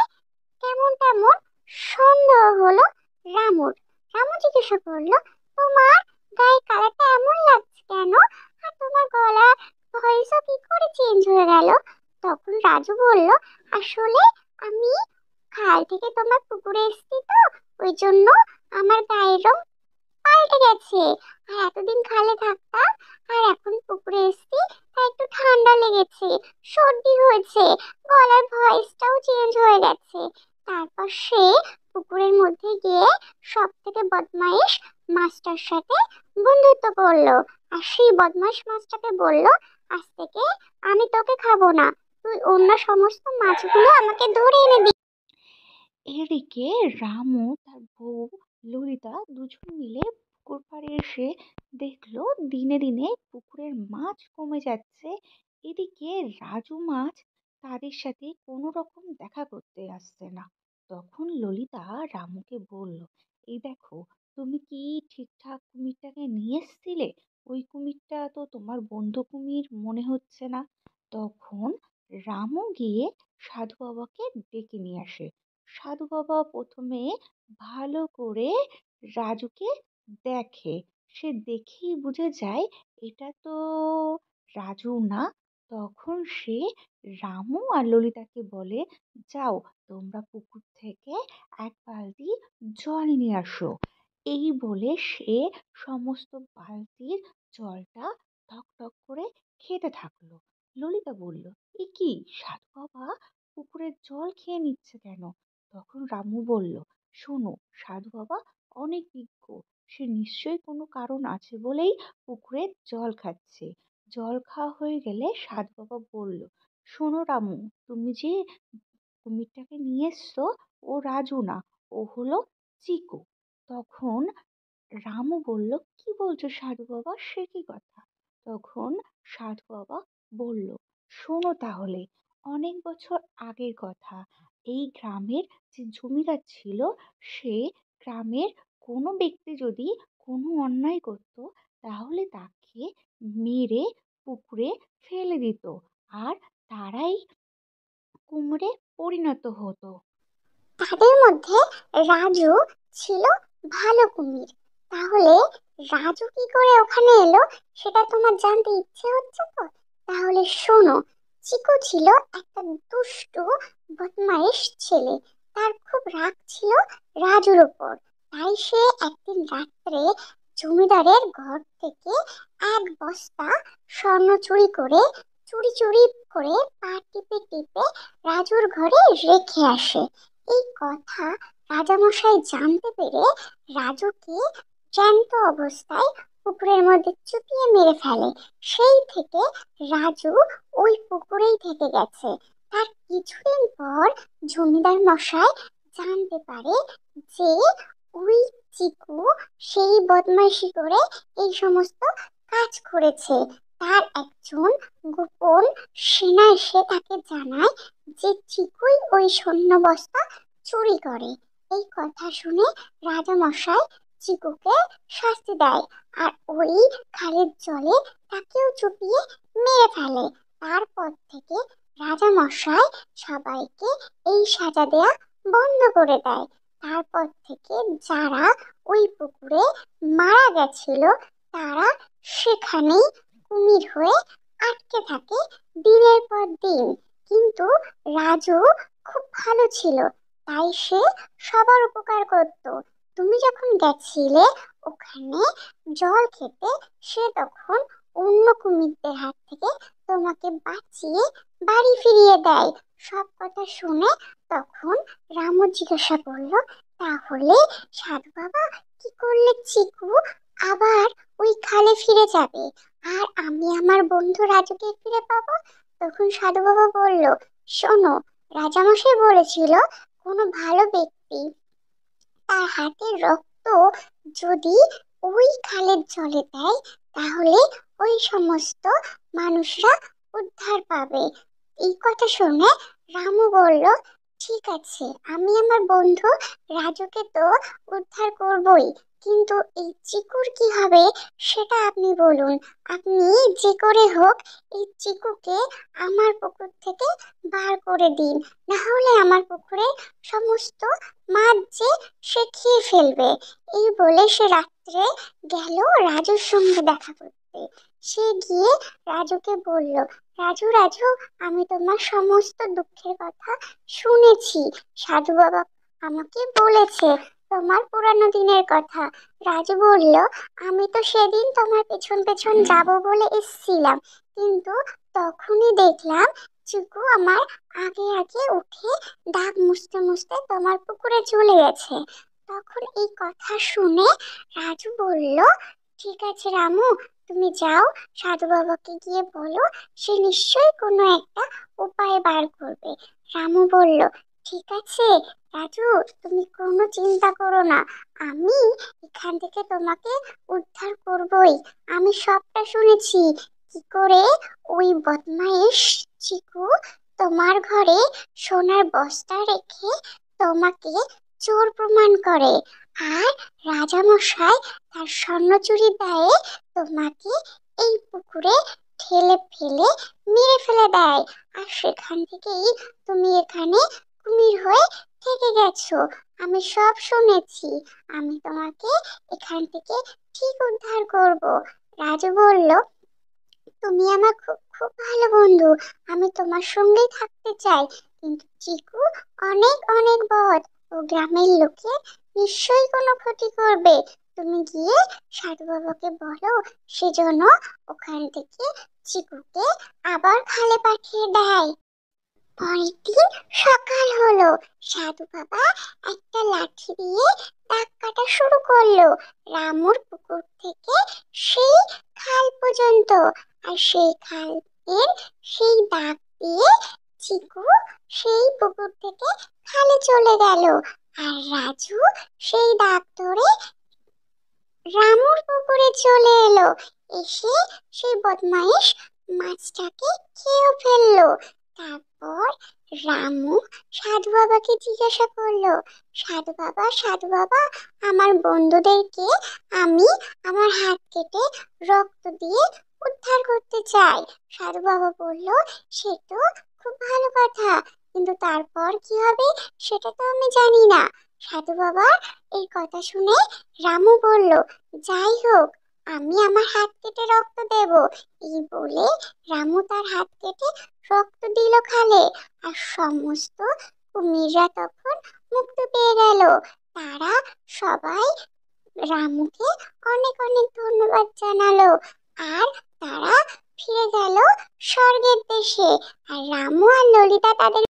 কেমন কেমন সন্দেহ হলো রামুর। রামু জিজ্ঞাসা করলো, তোমার গায়ের কালারটা এমন লাগছে কেন, আর তোমার গলার ভয়েসও কি করে চেঞ্জ হয়ে গেল? তখন রাজু বলল, আসলে আমি খাল থেকে তোমার পুকুরে এসেছি তো, ওই জন্য আমার গায়ের রং পাল্টে গেছে। আর এতদিন খালে থাকতাম, আর এখন পুকুরে এসেছি, তাই একটু ঠান্ডা লেগেছে, সর্দি হয়েছে, গলার ভয়েসটাও চেঞ্জ হয়ে গেছে। তারপর সে পুকুরের মধ্যে গিয়ে সব থেকে বদমাইশ মাছটার সাথে বন্ধুত্ব করলো। আর সেই বদমাইশ মাছটাকে বলল, আজ থেকে আমি তোকে খাবো না, তুই অন্য সমস্ত মাছগুলো আমাকে ধরে এনে দিবি। এদিকে রামু তার বউ ললিতা দুজন মিলে পুকুর পাড়ে এসে দেখলো দিনে দিনে পুকুরের মাছ কমে যাচ্ছে। এদিকে রাজু মাছ তাদের সাথে কোনো রকম দেখা করতে আসছে না। তখন ললিতা রামুকে বলল, এই দেখো, তুমি কি ঠিকঠাক কুমিরটাকে নিয়ে এসছিলে? ওই কুমিরটা তো তোমার বন্ধু কুমির মনে হচ্ছে না। তখন রামু গিয়ে সাধু বাবাকে ডেকে নিয়ে আসে। সাধু বাবা প্রথমে ভালো করে রাজুকে দেখে। সে দেখেই বুঝে যায় এটা তো রাজু না। তখন সে রামু আর ললিতাকে বলে, যাও, তোমরা পুকুর থেকে এক বালতি জল নিয়ে আসো। এই বলে সে সমস্ত বালতির জলটা টক টক করে খেতে থাকলো। ললিতা বলল, এ কি, সাধু বাবা পুকুরের জল খেয়ে নিচ্ছে কেন? তখন রামু বলল, শোনো, সাধু বাবা অনেক বিজ্ঞ, সে নিশ্চয়ই কোনো কারণ আছে বলেই পুকুরের জল খাচ্ছে। জল খাওয়া হয়ে গেলে সাধু বাবা বলল, শোনো রামু, তুমি যে কুমিরটাকে নিয়ে এসছো, ও রাজু না, ও হলো চিকু। তখন রামু বলল, কি বলছো সাধু বাবা, সে কি কথা? তখন সাধু বাবা বলল, শোনো তাহলে, অনেক বছর আগের কথা, এই গ্রামের যে জমিদার ছিল, সে গ্রামের কোনো ব্যক্তি যদি কোনো অন্যায় করত, তাহলে তাকে মেরে পুকুরে ফেলে দিত, আর তারাই কুমিরে পরিণত হতো। তাদের মধ্যে রাজু ছিল ভালো কুমির। তাহলে রাজু কি করে ওখানে এলো সেটা তোমার জানতে ইচ্ছে হচ্ছে তো? তাহলে শোনো, চিকু ছিল একটা দুষ্টু বদমাইশ ছেলে। তার খুব রাগ ছিল রাজুর উপর। তাই সে একদিন রাত্রে জমিদারের ঘর থেকে এক বস্তা স্বর্ণ চুরি করে চুরি চুরি করে পা টিপে টিপে রাজুর ঘরে রেখে আসে। এই কথা রাজামশাই জানতে পেরে রাজুকে জ্যান্ত অবস্থায় পুকুরের মধ্যে চুপিয়ে মেরে ফেলে। সেই থেকে রাজু ওই পুকুরেই থেকে গেছে। তার কিছুদিন পর জমিদার মশাই জানতে পারে যে ওই চিকু সেই বদমাইশি করে এই সমস্ত কাজ করেছে। তার একজন গোপন সেনা এসে তাকে জানায় যে চিকুই ওই সৈন্য বস্তা চুরি করে। এই কথা শুনে রাজা মশাই চিকুকে শাস্তি দেয় আর ওই খালের জলে তাকেও চুপিয়ে মেরে ফেলে। তারপর থেকে রাজা মশাই সবাইকে এই সাজা দেয়া বন্ধ করে দেয়। তারপর থেকে যারা ওই পুকুরে মারা গেছিল তারা সেখানেই কুমির হয়ে আটকে থাকে দিনের পর দিন। কিন্তু রাজু খুব ভালো ছিল, তাই সে সবার উপকার করত। তুমি যখন গেছিলে ওখানে জল খেতে, সে তখন অন্য কুমিরদের হাত থেকে তোমাকে বাঁচিয়ে বাড়ি ফিরিয়ে দেয়। সব কথা শুনে তখন রামু জিজ্ঞাসা করলো, তাহলে সাধু বাবা কি করলে চিকু আবার ওই খালে ফিরে যাবে আর আমি আমার বন্ধু রাজুকে ফিরে পাবো? তখন সাধু বাবা বলল, শোনো, রাজামশাই বলেছিল কোনো ভালো ব্যক্তি তার হাতের রক্ত যদি ওই খালের জলে দেয় তাহলে ওই সমস্ত মানুষরা উদ্ধার পাবে। এই কথা শুনে রামু বলল, ঠিক আছে, আমি আমার বন্ধু রাজুকে তো উদ্ধার করবই, কিন্তু এই চিকুর কি হবে সেটা আপনি বলুন। আপনি যে করে হোক এই চিকুকে আমার পুকুর থেকে বার করে দিন, না হলে আমার পুকুরে সমস্ত মাছ যে সে খেয়ে ফেলবে। এই বলে সে রাত্রে গেল রাজুর সঙ্গে দেখা করতে। সে গিয়ে রাজুকে বলল, রাজু রাজু, আমি তোমার সমস্ত দুঃখের কথা শুনেছি। সাধু বাবা আমাকে বলেছে তোমার পুরানো দিনের কথা। রাজু বলল, আমি তো সেদিন তোমার পেছন পেছন যাব বলে এসেছিলাম, কিন্তু তখনই দেখলাম চিকু আমার আগে আগে উঠে দাঁত মুছতে মুছতে তোমার পুকুরে চলে গেছে। তখন এই কথা শুনে রাজু বলল, ঠিক আছে রামু, তুমি যাও, সাধু বাবাকে গিয়ে বলো, সে নিশ্চয়ই কোনো একটা উপায় বার করবে। রামু বলল, ঠিক আছে রাজু, তুমি কোনো চিন্তা করো না, আমি এখান থেকে তোমাকে উদ্ধার করবই। আমি সবটা শুনেছি, কি করে ওই বদমাইশ চিকু তোমার ঘরে সোনার বস্তা রেখে তোমাকে চোর প্রমাণ করে, আর রাজামশাই তার স্বর্ণ চুরি দেয় তোমাকে এই পুকুরে ঠেলে ফেলে মেরে ফেলে দেয়, আর সেখান থেকেই তুমি এখানে কুমির হয়ে থেকে গেছো। আমি সব শুনেছি, আমি তোমাকে এখান থেকে ঠিক উদ্ধার করব। রাজু বলল, তুমি আমার খুব খুব ভালো বন্ধু, আমি তোমার সঙ্গেই থাকতে চাই, কিন্তু চিকু অনেক অনেক বদ, ও গ্রামের লোকে নিশ্চয়ই কোনো ক্ষতি করবে। তুমি গিয়ে সাধু বাবাকে বলো সেজন্য ওখান থেকে চিকুকে আবার খালে পাঠিয়ে দেয়। পরের দিন সকাল হলো, সাধু বাবা একটা লাঠি দিয়ে দাগ কাটা শুরু করলো রামুর পুকুর থেকে সেই খাল পর্যন্ত। আর সেই খালের সেই দাগ দিয়ে চিকু সেই পুকুর থেকে খালে চলে গেল, আর রাজু সেই দাগ ধরে রামুর পুকুরে চলে এলো। এসে সেই বদমাইশ মাছটাকে খেয়েও ফেললো। তারপর রামু সাধু বাবাকে জিজ্ঞাসা করলো, সাধু বাবা সাধু বাবা, আমার বন্ধুদেরকে আমি আমার হাত কেটে রক্ত দিয়ে উদ্ধার করতে চাই। সাধু বাবা বলল, সে তো খুব ভালো কথা, কিন্তু তারপর কি হবে সেটা তো আমি জানি না। সাধু বাবা এই কথা শুনে রামু বলল, যাই হোক, আমি আমার হাত কেটে রক্ত দেব। এই বলে রামু তার হাত কেটে রক্ত দিল খালে, আর সমস্ত কুমিররা তখন মুক্তি পেয়ে গেল। তারা সবাই রামুকে অনেক অনেক ধন্যবাদ জানালো, আর তারা ফিরে গেল স্বর্গের দেশে। আর রামু আর ললিতা তাদের